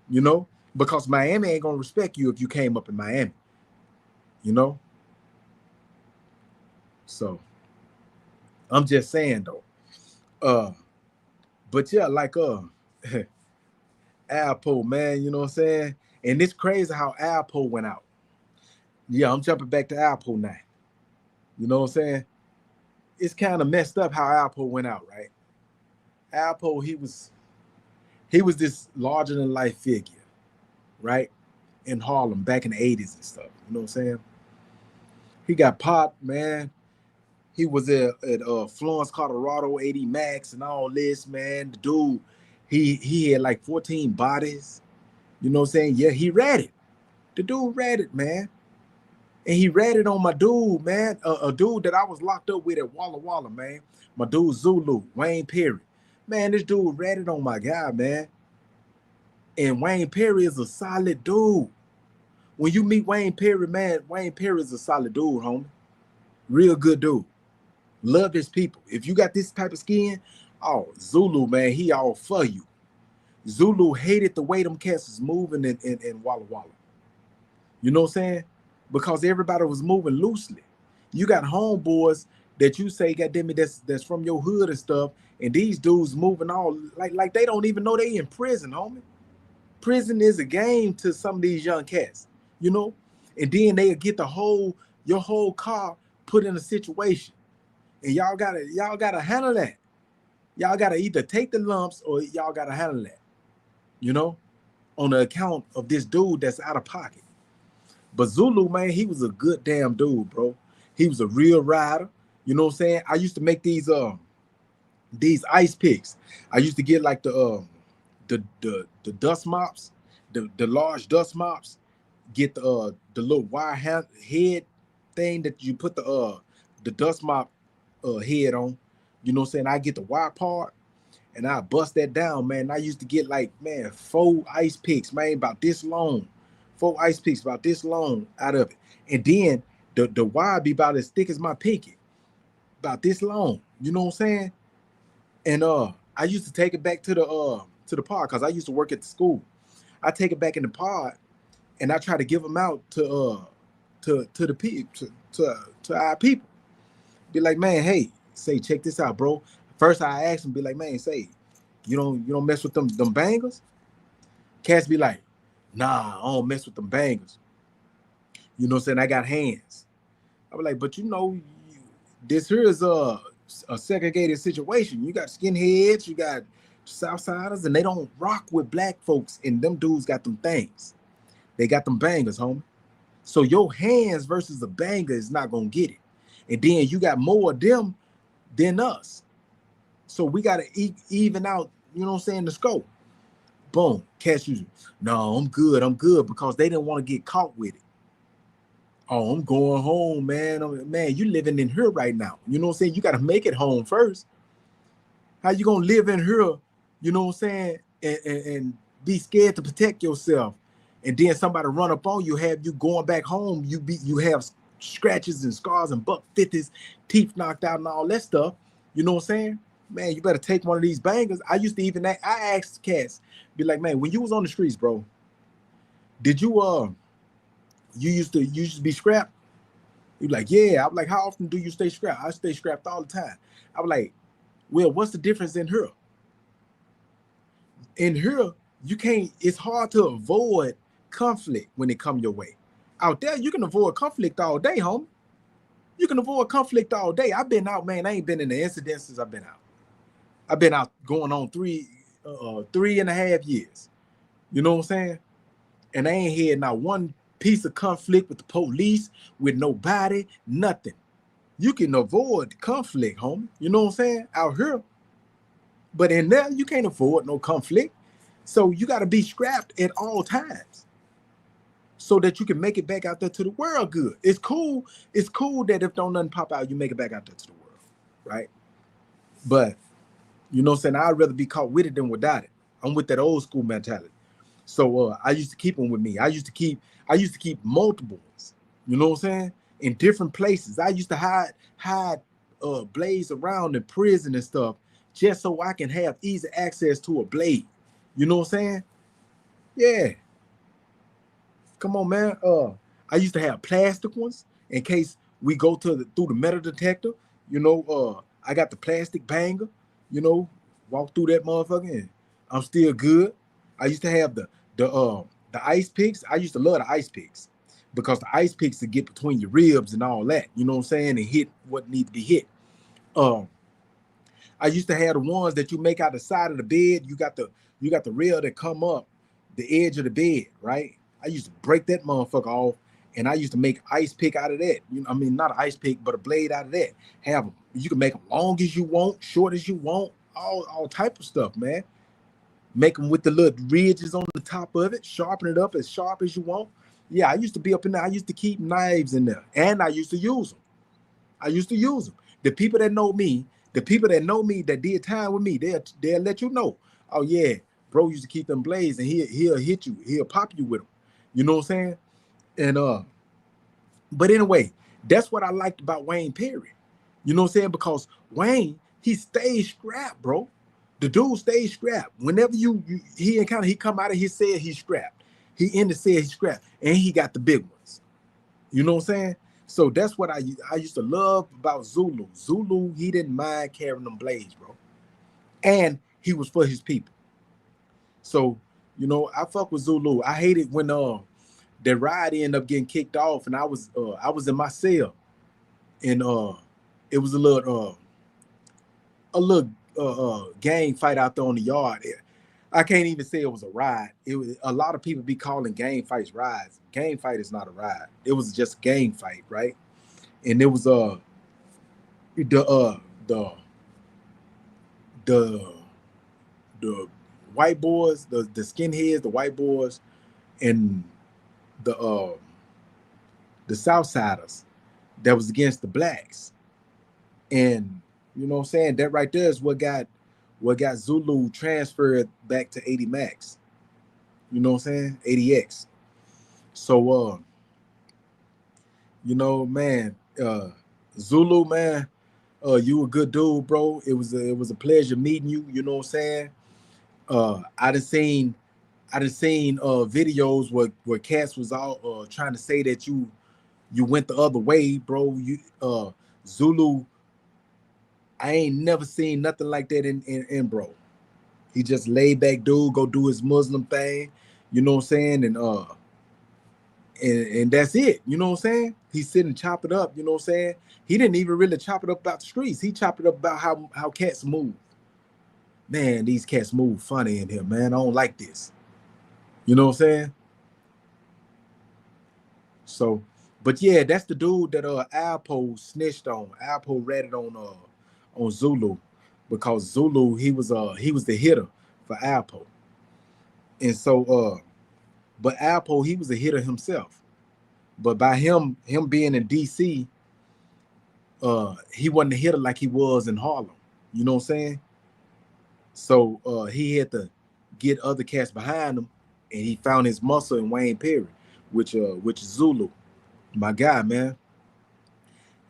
You know? Because Miami ain't gonna respect you if you came up in Miami. You know? So I'm just saying though. But yeah, like Alpo, man, you know what I'm saying? And it's crazy how Alpo went out. Yeah, I'm jumping back to Alpo now. You know what I'm saying? It's kind of messed up how Alpo went out, right? Alpo, he was this larger than life figure, right? In Harlem back in the 80s and stuff. You know what I'm saying? He got popped, man. He was at Florence, Colorado, 80 Max and all this, man. The dude, he had like 14 bodies. You know what I'm saying? Yeah, he ratted. The dude ratted, man. And he ratted on my dude, man. A dude that I was locked up with at Walla Walla, man. My dude Zulu, Wayne Perry. Man, this dude ratted on my guy, man. And Wayne Perry is a solid dude. When you meet Wayne Perry, man, Wayne Perry is a solid dude, homie. Real good dude. Love his people. If you got this type of skin, oh, Zulu, man, he all for you. Zulu hated the way them cats was moving in Walla Walla. You know what I'm saying? Because everybody was moving loosely. You got homeboys that you say, goddamn it, that's from your hood and stuff, and these dudes moving all like they don't even know they in prison, homie. Prison is a game to some of these young cats, you know? And then they'll get your whole car put in a situation. And y'all gotta handle that. Y'all gotta either take the lumps or y'all gotta handle that. You know? on the account of this dude that's out of pocket. But Zulu, man, he was a good damn dude, bro. He was a real rider. You know what I'm saying? I used to make these ice picks. I used to get like the dust mops, the large dust mops. Get the little wire head thing that you put the dust mop head on. You know what I'm saying? I get the wire part and I bust that down, man. I used to get like, man, 4 ice picks, man, about this long. 4 ice picks about this long out of it. And then the wire be about as thick as my pinky, about this long. You know what I'm saying? And I used to take it back to the pod because I used to work at the school. I take it back in the pod and I try to give them out to the people, to our people. Be like, man, hey, say, check this out, bro. First I ask them, be like, man, say, you don't mess with them bangers? Cats be like, nah, I don't mess with them bangers. You know what I'm saying? I got hands. I was like, but this here is a segregated situation. You got skinheads, you got Southsiders, and they don't rock with black folks, and them dudes got them things. They got them bangers, homie. So your hands versus a banger is not gonna get it. And then you got more of them than us. So we gotta even out, you know what I'm saying, the scope. Boom, catch you. No, I'm good, because they didn't want to get caught with it. Oh, I'm going home, man. Man, you living in here right now. You know what I'm saying? You got to make it home first. How you going to live in here, you know what I'm saying, and be scared to protect yourself. And then somebody run up on you, have you going back home, you have scratches and scars and buck 50s, teeth knocked out and all that stuff. You know what I'm saying? Man, you better take one of these bangers. I used to even, I asked cats, be like, man, when you was on the streets, bro, did you used to be scrapped? You like, yeah. I was like, how often do you stay scrapped? I stay scrapped all the time. I was like, well, what's the difference in here? In here, you can't, it's hard to avoid conflict when it come your way. Out there, you can avoid conflict all day, homie. You can avoid conflict all day. I've been out, man. I ain't been in the incident since I've been out. I've been out going on 3.5 years. You know what I'm saying? And I ain't had not one piece of conflict with the police, with nobody, nothing. You can avoid conflict, homie. You know what I'm saying? Out here. But in there, you can't avoid no conflict. So you got to be scrapped at all times so that you can make it back out there to the world good. It's cool. It's cool that if don't nothing pop out, you make it back out there to the world, right? But, you know what I'm saying? I'd rather be caught with it than without it. I'm with that old school mentality. So I used to keep them with me. I used to keep multiples, you know what I'm saying, in different places. I used to hide blades around in prison and stuff just so I can have easy access to a blade. You know what I'm saying? Yeah. Come on, man. I used to have plastic ones in case we go through the metal detector. You know, I got the plastic banger, you know, walk through that motherfucker and I'm still good. I used to have the ice picks. I used to love the ice picks because the ice picks to get between your ribs and all that, you know what I'm saying, and hit what needs to be hit. I used to have the ones that you make out the side of the bed. You got the rail that come up the edge of the bed, right? I used to break that motherfucker off, and I used to make ice pick out of that. You know, I mean, not an ice pick, but a blade out of that. Have them. You can make them long as you want, short as you want, all type of stuff, man. Make them with the little ridges on the top of it, sharpen it up as sharp as you want. Yeah, I used to be up in there. I used to keep knives in there, and I used to use them. The people that know me, that did time with me, they'll let you know. Oh yeah, bro used to keep them blades, and he'll hit you. He'll pop you with them. You know what I'm saying? And but anyway, that's what I liked about Wayne Perry. You know what I'm saying? Because Wayne, he stays scrapped, bro. The dude stays scrapped. Whenever he come out of his cell, he's scrapped. He in the cell, he's scrapped, and he got the big ones. You know what I'm saying? So that's what I used to love about Zulu. Zulu, he didn't mind carrying them blades, bro, and he was for his people. So you know, I fuck with Zulu. I hated when that ride ended up getting kicked off, and I was in my cell, and it was a little gang fight out there on the yard. I can't even say it was a ride. It was a lot of people be calling game fights rides. Game fight is not a ride. It was just game fight, right? And it was the the the white boys, the skinheads, the white boys, and the uh the Southsiders that was against the blacks. And you know what I'm saying? That right there is what got Zulu transferred back to 80 Max. You know what I'm saying? 80X. So you know, man, Zulu, man, you a good dude, bro. It was a pleasure meeting you, you know what I'm saying? I done seen videos where cats was all trying to say that you went the other way, bro. You Zulu, I ain't never seen nothing like that in bro. He just laid back dude, go do his Muslim thing, you know what I'm saying? And that's it, you know what I'm saying? He sit and chop it up, you know what I'm saying? He didn't even really chop it up about the streets. He chopped it up about how cats move. Man, these cats move funny in here, man. I don't like this. You know what I'm saying? So, but yeah, that's the dude that Alpo snitched on. Alpo ratted on Zulu because Zulu he was the hitter for Alpo. And so but Alpo he was a hitter himself. But by him being in DC, he wasn't a hitter like he was in Harlem. You know what I'm saying? So he had to get other cats behind him, and he found his muscle in Wayne Perry, which is Zulu, my guy, man.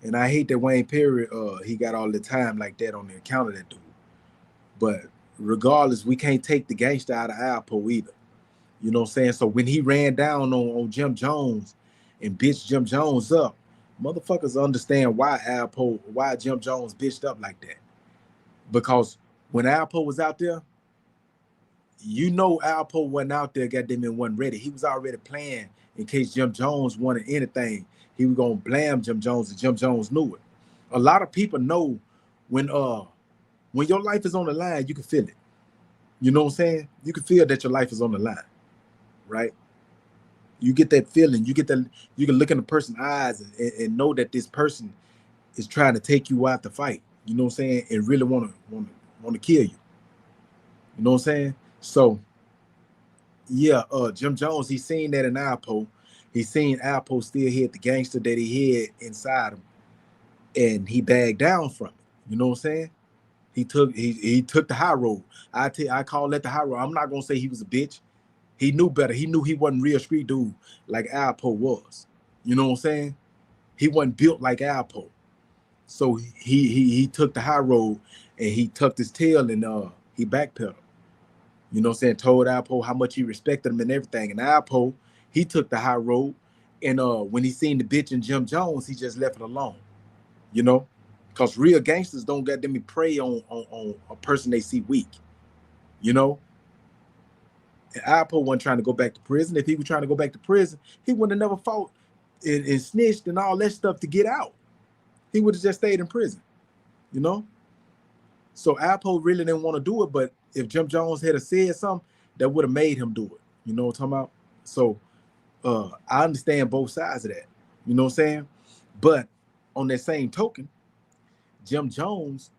And I hate that Wayne Perry he got all the time like that on the account of that dude. But regardless, we can't take the gangster out of Alpo either. You know what I'm saying? So when he ran down on Jim Jones and bitched Jim Jones up, motherfuckers understand why Jim Jones bitched up like that. Because when Alpo was out there, you know Alpo wasn't out there, goddamn it, wasn't ready. He was already playing in case Jim Jones wanted anything. He was gonna blame Jim Jones, and Jim Jones knew it. A lot of people know when your life is on the line, you can feel it. You know what I'm saying? You can feel that your life is on the line, right? You get that feeling. You get that. You can look in the person's eyes and know that this person is trying to take you out to fight. You know what I'm saying? And really want to kill you. You know what I'm saying? So yeah, Jim Jones, he seen that in Alpo. He seen Alpo still hit the gangster that he had inside him, and he bagged down from it. You know what I'm saying? He took the high road. I call that the high road. I'm not gonna say he was a bitch. He knew better. He knew he wasn't real street dude like Alpo was. You know what I'm saying? He wasn't built like Alpo. So he took the high road and he tucked his tail and he backpedaled. You know what I'm saying? Told Alpo how much he respected him and everything. And Alpo, he took the high road. And when he seen the bitch in Jim Jones, he just left it alone. You know? Because real gangsters don't get them to prey on a person they see weak. You know? And Alpo wasn't trying to go back to prison. If he was trying to go back to prison, he would have never fought and snitched and all that stuff to get out. He would have just stayed in prison. You know? So Alpo really didn't want to do it, but if Jim Jones had said something, that would have made him do it. You know what I'm talking about? So I understand both sides of that. You know what I'm saying? But on that same token, Jim Jones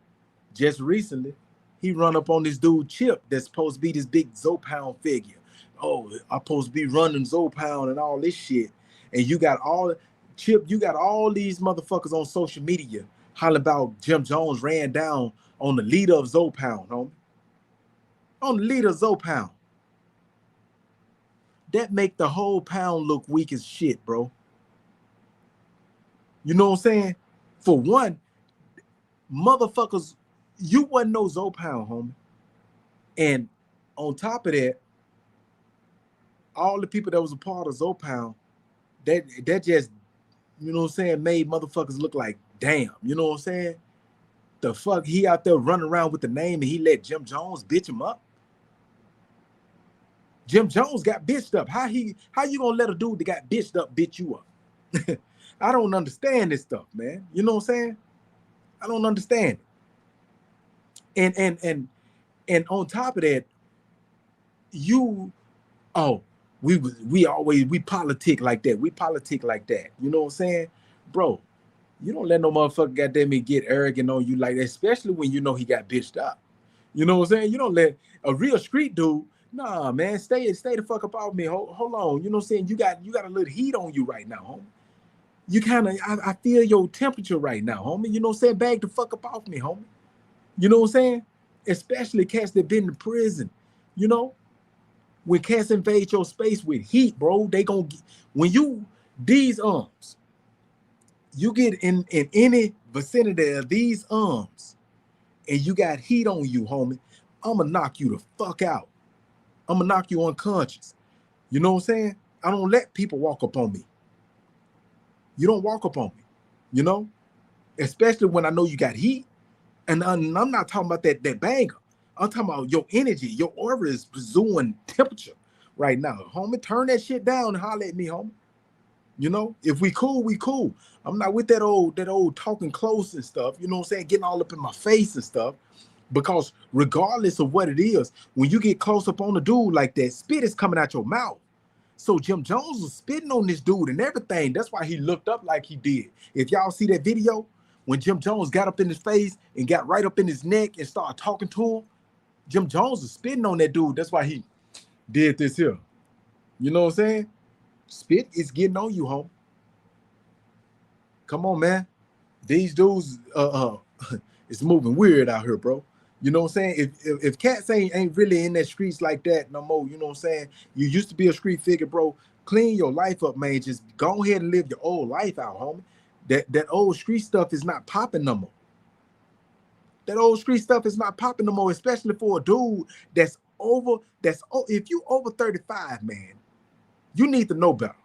just recently, he run up on this dude Chip that's supposed to be this big zoepound figure. Oh, I'm supposed to be running zoepound and all this shit. And you got all these motherfuckers on social media hollering about Jim Jones ran down on the leader of zoepound, homie. On the leader of zoepound. That make the whole pound look weak as shit, bro. You know what I'm saying? For one, motherfuckers, you wasn't no zoepound, homie. And on top of that, all the people that was a part of zoepound, that just, you know what I'm saying, made motherfuckers look like damn. You know what I'm saying? The fuck, he out there running around with the name and he let Jim Jones bitch him up. Jim Jones got bitched up. How you gonna let a dude that got bitched up bitch you up? I don't understand this stuff, man. You know what I'm saying? I don't understand it. And on top of that, you, oh, we politic like that. We politic like that. You know what I'm saying? Bro, you don't let no motherfucker goddamn me get arrogant on you like that, especially when you know he got bitched up. You know what I'm saying? You don't let a real street dude, nah, man, stay the fuck up off me. Hold on. You know what I'm saying? You got a little heat on you right now, homie. You kind of, I feel your temperature right now, homie. You know what I'm saying? Bag the fuck up off me, homie. You know what I'm saying? Especially cats that been in prison. You know, when cats invade your space with heat, bro, they gonna get, when you, these arms, you get in any vicinity of these arms and you got heat on you, homie, I'm gonna knock you the fuck out. I'm gonna knock you unconscious. You know what I'm saying? I don't let people walk up on me. You don't walk up on me, you know? Especially when I know you got heat. And I'm not talking about that banger. I'm talking about your energy. Your aura is pursuing temperature right now. Homie, turn that shit down and holler at me, homie. You know, if we cool, we cool. I'm not with that old talking close and stuff, you know what I'm saying? Getting all up in my face and stuff. Because regardless of what it is, when you get close up on a dude like that, spit is coming out your mouth. So Jim Jones was spitting on this dude and everything. That's why he looked up like he did. If y'all see that video, when Jim Jones got up in his face and got right up in his neck and started talking to him, Jim Jones was spitting on that dude. That's why he did this here. You know what I'm saying? Spit is getting on you, homie. Come on, man. These dudes, it's moving weird out here, bro. You know what I'm saying? If cats ain't really in that streets like that no more, you know what I'm saying? You used to be a street figure, bro. Clean your life up, man. Just go ahead and live your old life out, homie. That old street stuff is not popping no more. That old street stuff is not popping no more, especially for a dude that's over, if you over 35, man, you need to know better.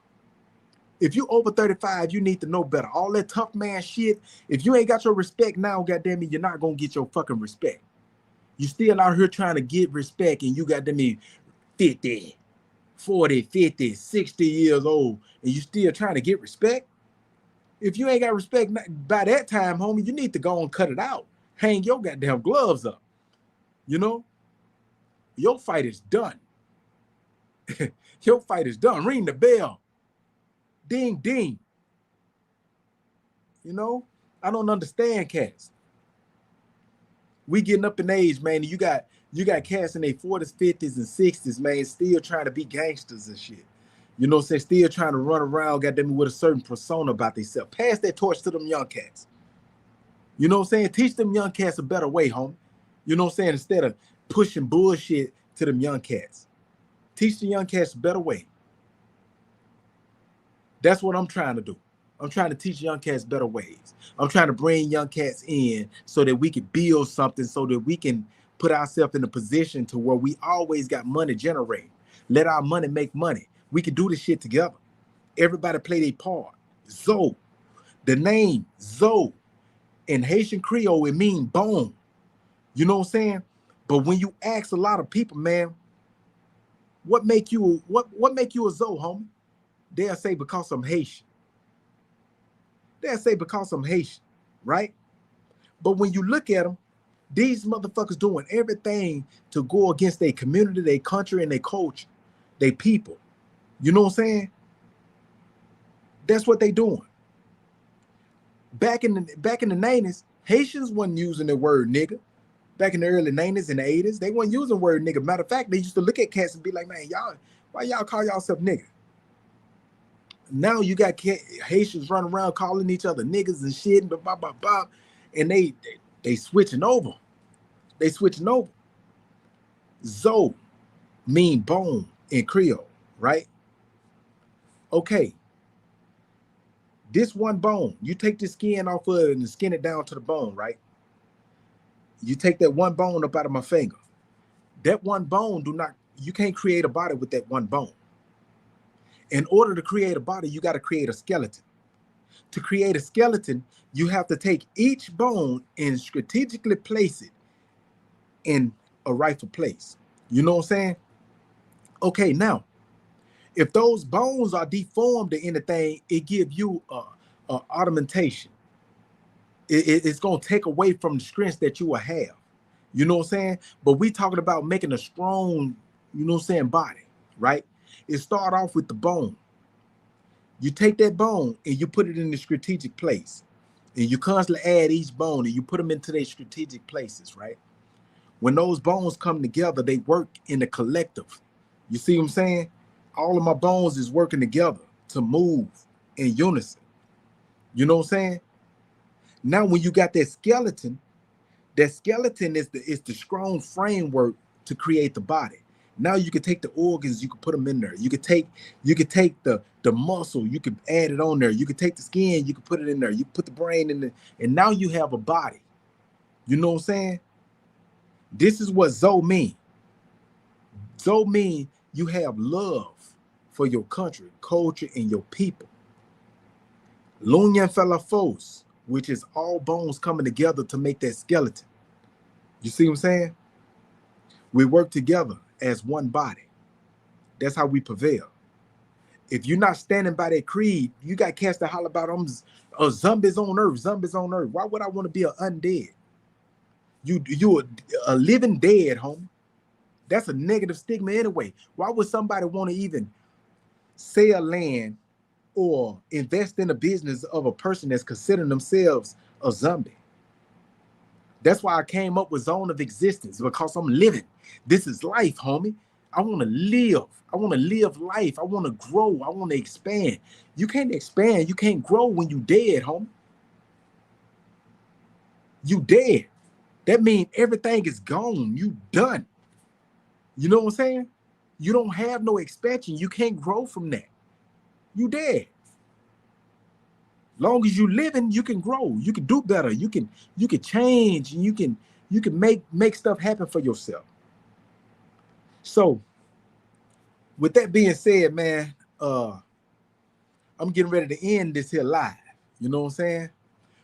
If you over 35, you need to know better. All that tough man shit, if you ain't got your respect now, goddamn it, you're not gonna get your fucking respect. You still out here trying to get respect and you goddamn it 50, 40, 50, 60 years old and you still trying to get respect? If you ain't got respect by that time, homie, you need to go and cut it out. Hang your goddamn gloves up. You know? Your fight is done. Your fight is done. Ring the bell. Ding, ding. You know? I don't understand cats. We getting up in age, man. You got cats in their 40s, 50s, and 60s, man, still trying to be gangsters and shit. You know what I'm saying? Still trying to run around, goddamn, with a certain persona about themselves. Pass that torch to them young cats. You know what I'm saying? Teach them young cats a better way, homie. You know what I'm saying? Instead of pushing bullshit to them young cats. Teach the young cats a better way. That's what I'm trying to do. I'm trying to teach young cats better ways. I'm trying to bring young cats in so that we can build something, so that we can put ourselves in a position to where we always got money generating. Let our money make money. We can do this shit together. Everybody play their part. Zoe. The name Zoe in Haitian Creole, it means bone. You know what I'm saying? But when you ask a lot of people, man, what make you a Zoe, homie? They'll say because I'm Haitian. They'll say because I'm Haitian, right? But when you look at them, these motherfuckers doing everything to go against their community, their country, and their culture, their people. You know what I'm saying? That's what they doing. Back in the 90s, Haitians wasn't using the word nigga. Back in the early 90s and the 80s, they weren't using the word nigga. Matter of fact, they used to look at cats and be like, man, y'all, why y'all call yourself nigga? Now you got Haitians running around calling each other niggas and shit, and blah, blah, blah, and they switching over. They switching over. Zoe mean bone in Creole, right? Okay. This one bone, you take the skin off of it and skin it down to the bone, right? You take that one bone up out of my finger. That one bone you can't create a body with that one bone. In order to create a body, you got to create a skeleton. To create a skeleton, you have to take each bone and strategically place it in a rightful place. You know what I'm saying? Okay, now, if those bones are deformed or anything, it gives you a augmentation. It's going to take away from the strength that you will have. You know what I'm saying? But we talking about making a strong you know what I'm saying, body, right? It start off with the bone. You take that bone and you put it in the strategic place. And you constantly add each bone and you put them into their strategic places, right? When those bones come together, they work in a collective. You see what I'm saying? All of my bones is working together to move in unison. You know what I'm saying? Now, when you got that skeleton is the strong framework to create the body. Now you can take the organs, you can put them in there. You could take the muscle, you can add it on there. You can take the skin, you can put it in there. You put the brain in there, and now you have a body. You know what I'm saying? This is what Zoe mean. Zoe mean you have love for your country, culture, and your people. L'union fait la force, which is all bones coming together to make that skeleton. You see what I'm saying? We work together as one body. That's how we prevail. If you're not standing by that creed, you got cats that holler about them zombies on earth, zombies on earth. Why would I want to be an undead? You a living dead, homie. That's a negative stigma anyway. Why would somebody want to even sell land or invest in a business of a person that's considering themselves a zombie? That's why I came up with zone of existence, because I'm living. This is life, homie. I want to live. I want to live life. I want to grow. I want to expand. You can't expand. You can't grow when you dead, homie. You dead. That means everything is gone. You done. You know what I'm saying? You don't have no expansion. You can't grow from that. You dead. Long as you living, you can grow. You can do better. You can change, and you can make stuff happen for yourself. So, with that being said, man, I'm getting ready to end this here live. You know what I'm saying?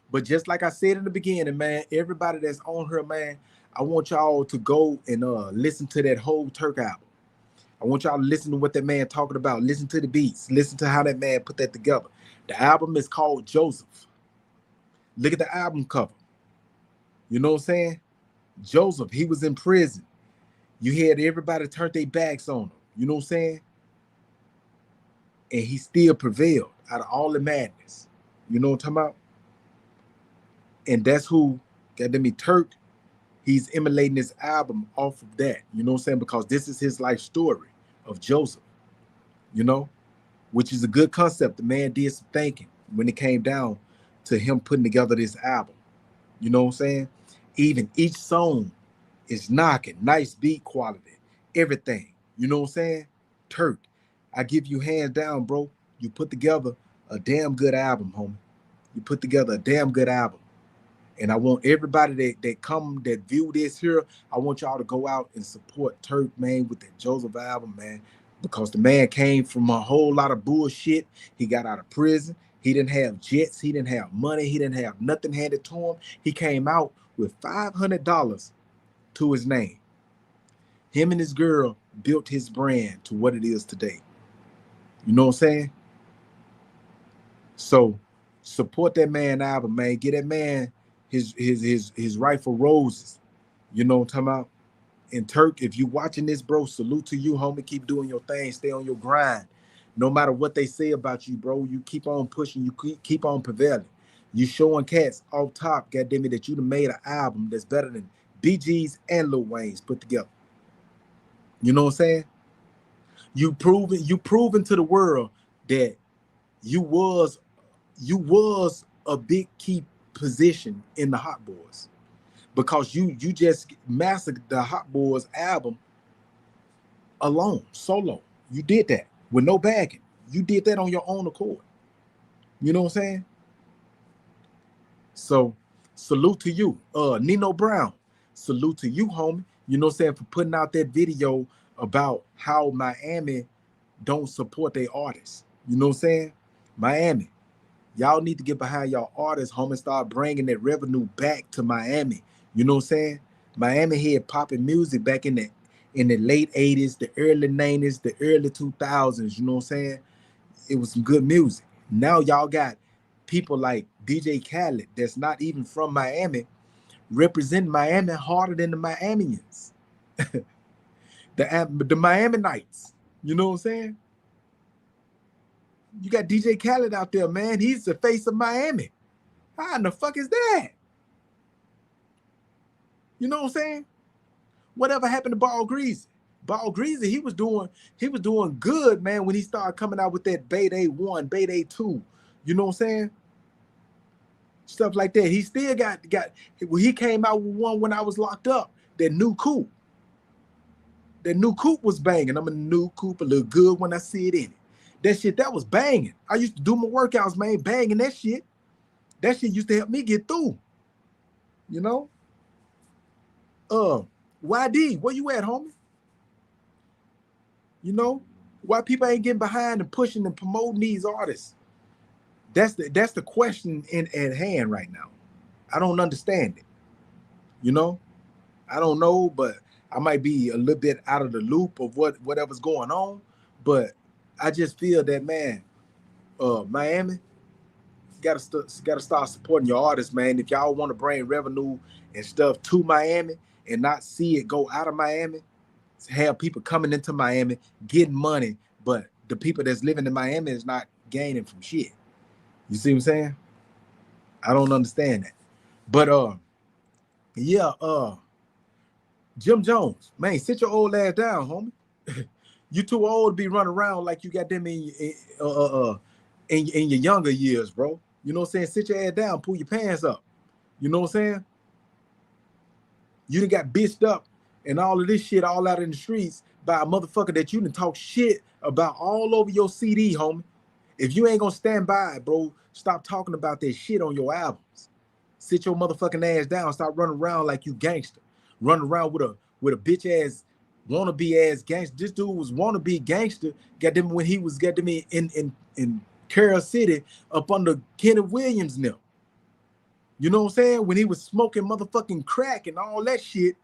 But just like I said in the beginning, man, everybody that's on here, man, I want y'all to go and listen to that whole Turk album. I want y'all to listen to what that man talking about. Listen to the beats. Listen to how that man put that together. The album is called Joseph. Look at the album cover. You know what I'm saying? Joseph, he was in prison. You had everybody turn their backs on him. You know what I'm saying? And he still prevailed out of all the madness. You know what I'm talking about? And that's who, goddamn me, Turk, he's emulating this album off of that. You know what I'm saying? Because this is his life story of Joseph, you know, which is a good concept. The man did some thinking when it came down to him putting together this album. You know what I'm saying? Even each song is knocking, nice beat quality, everything. You know what I'm saying? Turk, I give you hands down, bro. You put together a damn good album, homie. You put together a damn good album. And I want everybody that view this here, I want y'all to go out and support Turk, man, with that Joseph album, man. Because the man came from a whole lot of bullshit. He got out of prison. He didn't have jets. He didn't have money. He didn't have nothing handed to him. He came out with $500 to his name. Him and his girl built his brand to what it is today. You know what I'm saying? So support that man album, man. Get that man his rightful roses. You know what I'm talking about? And Turk, if you watching this, bro, salute to you, homie. Keep doing your thing. Stay on your grind. No matter what they say about you, bro, you keep on pushing. You keep on prevailing. You showing cats off top, goddamn it, that you done made an album that's better than BG's and Lil Wayne's put together. You know what I'm saying? You proven to the world that you was a big key position in the Hot Boys, because you just mastered the Hot Boys album alone, solo. You did that with no backing. You did that on your own accord. You know what I'm saying? So salute to you. Nino Brown, salute to you, homie. You know what I'm saying, for putting out that video about how Miami don't support their artists. You know what I'm saying? Miami, y'all need to get behind y'all artists, homie. Start bringing that revenue back to Miami. You know what I'm saying? Miami had popping music back in the late 80s, the early 90s, the early 2000s. You know what I'm saying? It was some good music. Now y'all got people like DJ Khaled that's not even from Miami representing Miami harder than the Miamians. The Miami Nights. You know what I'm saying? You got DJ Khaled out there, man. He's the face of Miami. How in the fuck is that? You know what I'm saying? Whatever happened to Ball Greasy? Ball Greasy, he was doing good, man, when he started coming out with that Bait A1, Bait A2. You know what I'm saying? Stuff like that. He still got he came out with one when I was locked up. That new coupe. That new coupe was banging. I'm a new coupe, a look good when I see it in it. That shit, that was banging. I used to do my workouts, man, banging that shit. That shit used to help me get through. You know? YD, where you at, homie? You know? Why people ain't getting behind and pushing and promoting these artists? That's the question at hand right now. I don't understand it. You know? I don't know, but I might be a little bit out of the loop of whatever's going on. But I just feel that, man, Miami, gotta start supporting your artists, man. If y'all want to bring revenue and stuff to Miami and not see it go out of Miami, have people coming into Miami getting money, but the people that's living in Miami is not gaining from shit. You see what I'm saying? I don't understand that. But yeah, Jim Jones, man, sit your old ass down, homie. You too old to be running around like you got them in your younger years, bro. You know what I'm saying? Sit your ass down, pull your pants up. You know what I'm saying? You done got bitched up and all of this shit all out in the streets by a motherfucker that you done talk shit about all over your CD, homie. If you ain't gonna stand by it, bro, stop talking about that shit on your albums. Sit your motherfucking ass down. Stop running around like you gangster. Running around with a bitch ass wannabe ass gangster. This dude was wannabe gangster. Got them when he was got them in Carroll City up under Kenneth Williams now. You know what I'm saying? When he was smoking motherfucking crack and all that shit.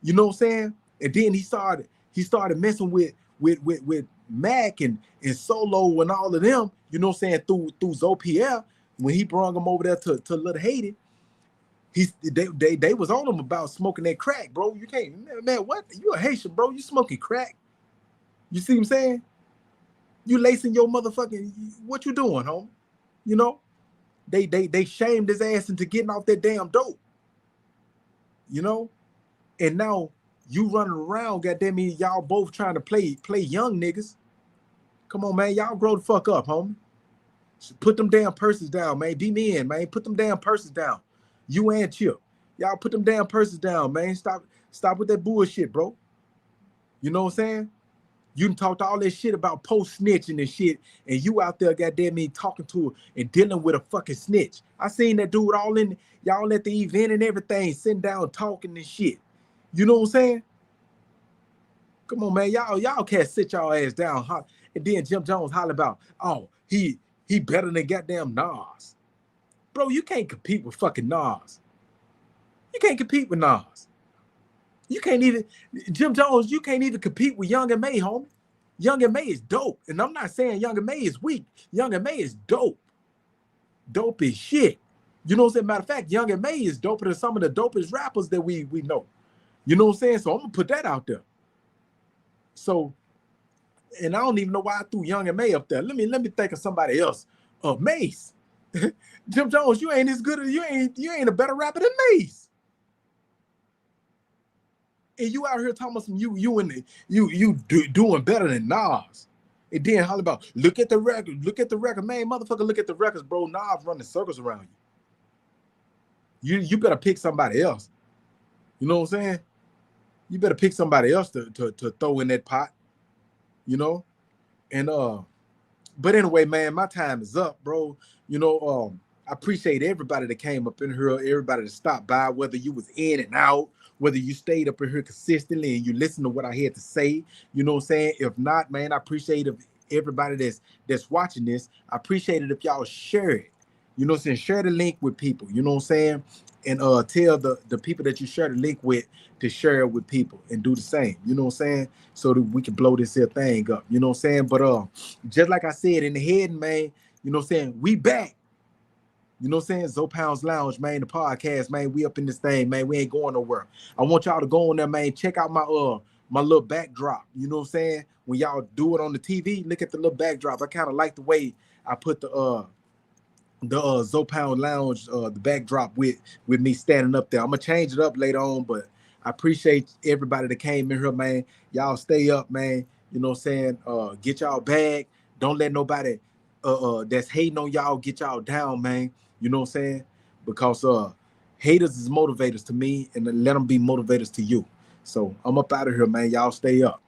You know what I'm saying? And then he started messing with Mac and Solo and all of them. You know what I'm saying? Through ZOPL when he brought him over there to Little Haiti. They was on him about smoking that crack, bro. You can't, man, what? You a Haitian, bro. You smoking crack. You see what I'm saying? You lacing your motherfucking, what you doing, homie? You know? They shamed his ass into getting off that damn dope. You know? And now you running around, goddamn me, y'all both trying to play young niggas. Come on, man. Y'all grow the fuck up, homie. Put them damn purses down, man. D-men, man. Put them damn purses down. You and Chip. Y'all put them damn purses down, man. Stop with that bullshit, bro. You know what I'm saying? You can talk to all that shit about post-snitching and shit, and you out there, goddamn me, talking to and dealing with a fucking snitch. I seen that dude all in, y'all at the event and everything, sitting down talking and shit. You know what I'm saying? Come on, man. Y'all can't sit y'all ass down. And then Jim Jones holler about, oh, he better than goddamn Nas. Bro, you can't compete with fucking Nas. You can't compete with Nas. You can't even, Jim Jones, you can't even compete with Young and May, homie. Young and May is dope. And I'm not saying Young and May is weak. Young and May is dope. Dope as shit. You know what I'm saying? Matter of fact, Young and May is doper than some of the dopest rappers that we know. You know what I'm saying? So I'm gonna put that out there. So, and I don't even know why I threw Young and May up there. Let me think of somebody else. Mace. Jim Jones, you ain't as good as you ain't a better rapper than Mace. And you out here talking about some you doing better than Nas. And then holler about look at the record, man, motherfucker, look at the records, bro. Nas running circles around you. You better pick somebody else. You know what I'm saying? You better pick somebody else to throw in that pot. You know? And but anyway, man, my time is up, bro. You know, I appreciate everybody that came up in here, everybody that stopped by, whether you was in and out, whether you stayed up in here consistently and you listened to what I had to say. You know what I'm saying? If not, man, I appreciate everybody that's watching this. I appreciate it if y'all share it. You know what I'm saying? Share the link with people. You know what I'm saying? And tell the people that you share the link with to share it with people and do the same. You know what I'm saying? So that we can blow this here thing up. You know what I'm saying? But just like I said in the head, man, you know what I'm saying? We back. You know what I'm saying? Zoepound's Lounge, man, the podcast, man. We up in this thing, man. We ain't going nowhere. I want y'all to go on there, man. Check out my little backdrop. You know what I'm saying? When y'all do it on the TV, look at the little backdrop. I kind of like the way I put the Zopound Lounge, the backdrop with me standing up there. I'm gonna change it up later on, but I appreciate everybody that came in here, man. Y'all stay up, man. You know what I'm saying? Get y'all bag. Don't let nobody that's hating on y'all get y'all down, man. You know what I'm saying? Because haters is motivators to me, and let them be motivators to you. So I'm up out of here, man. Y'all stay up.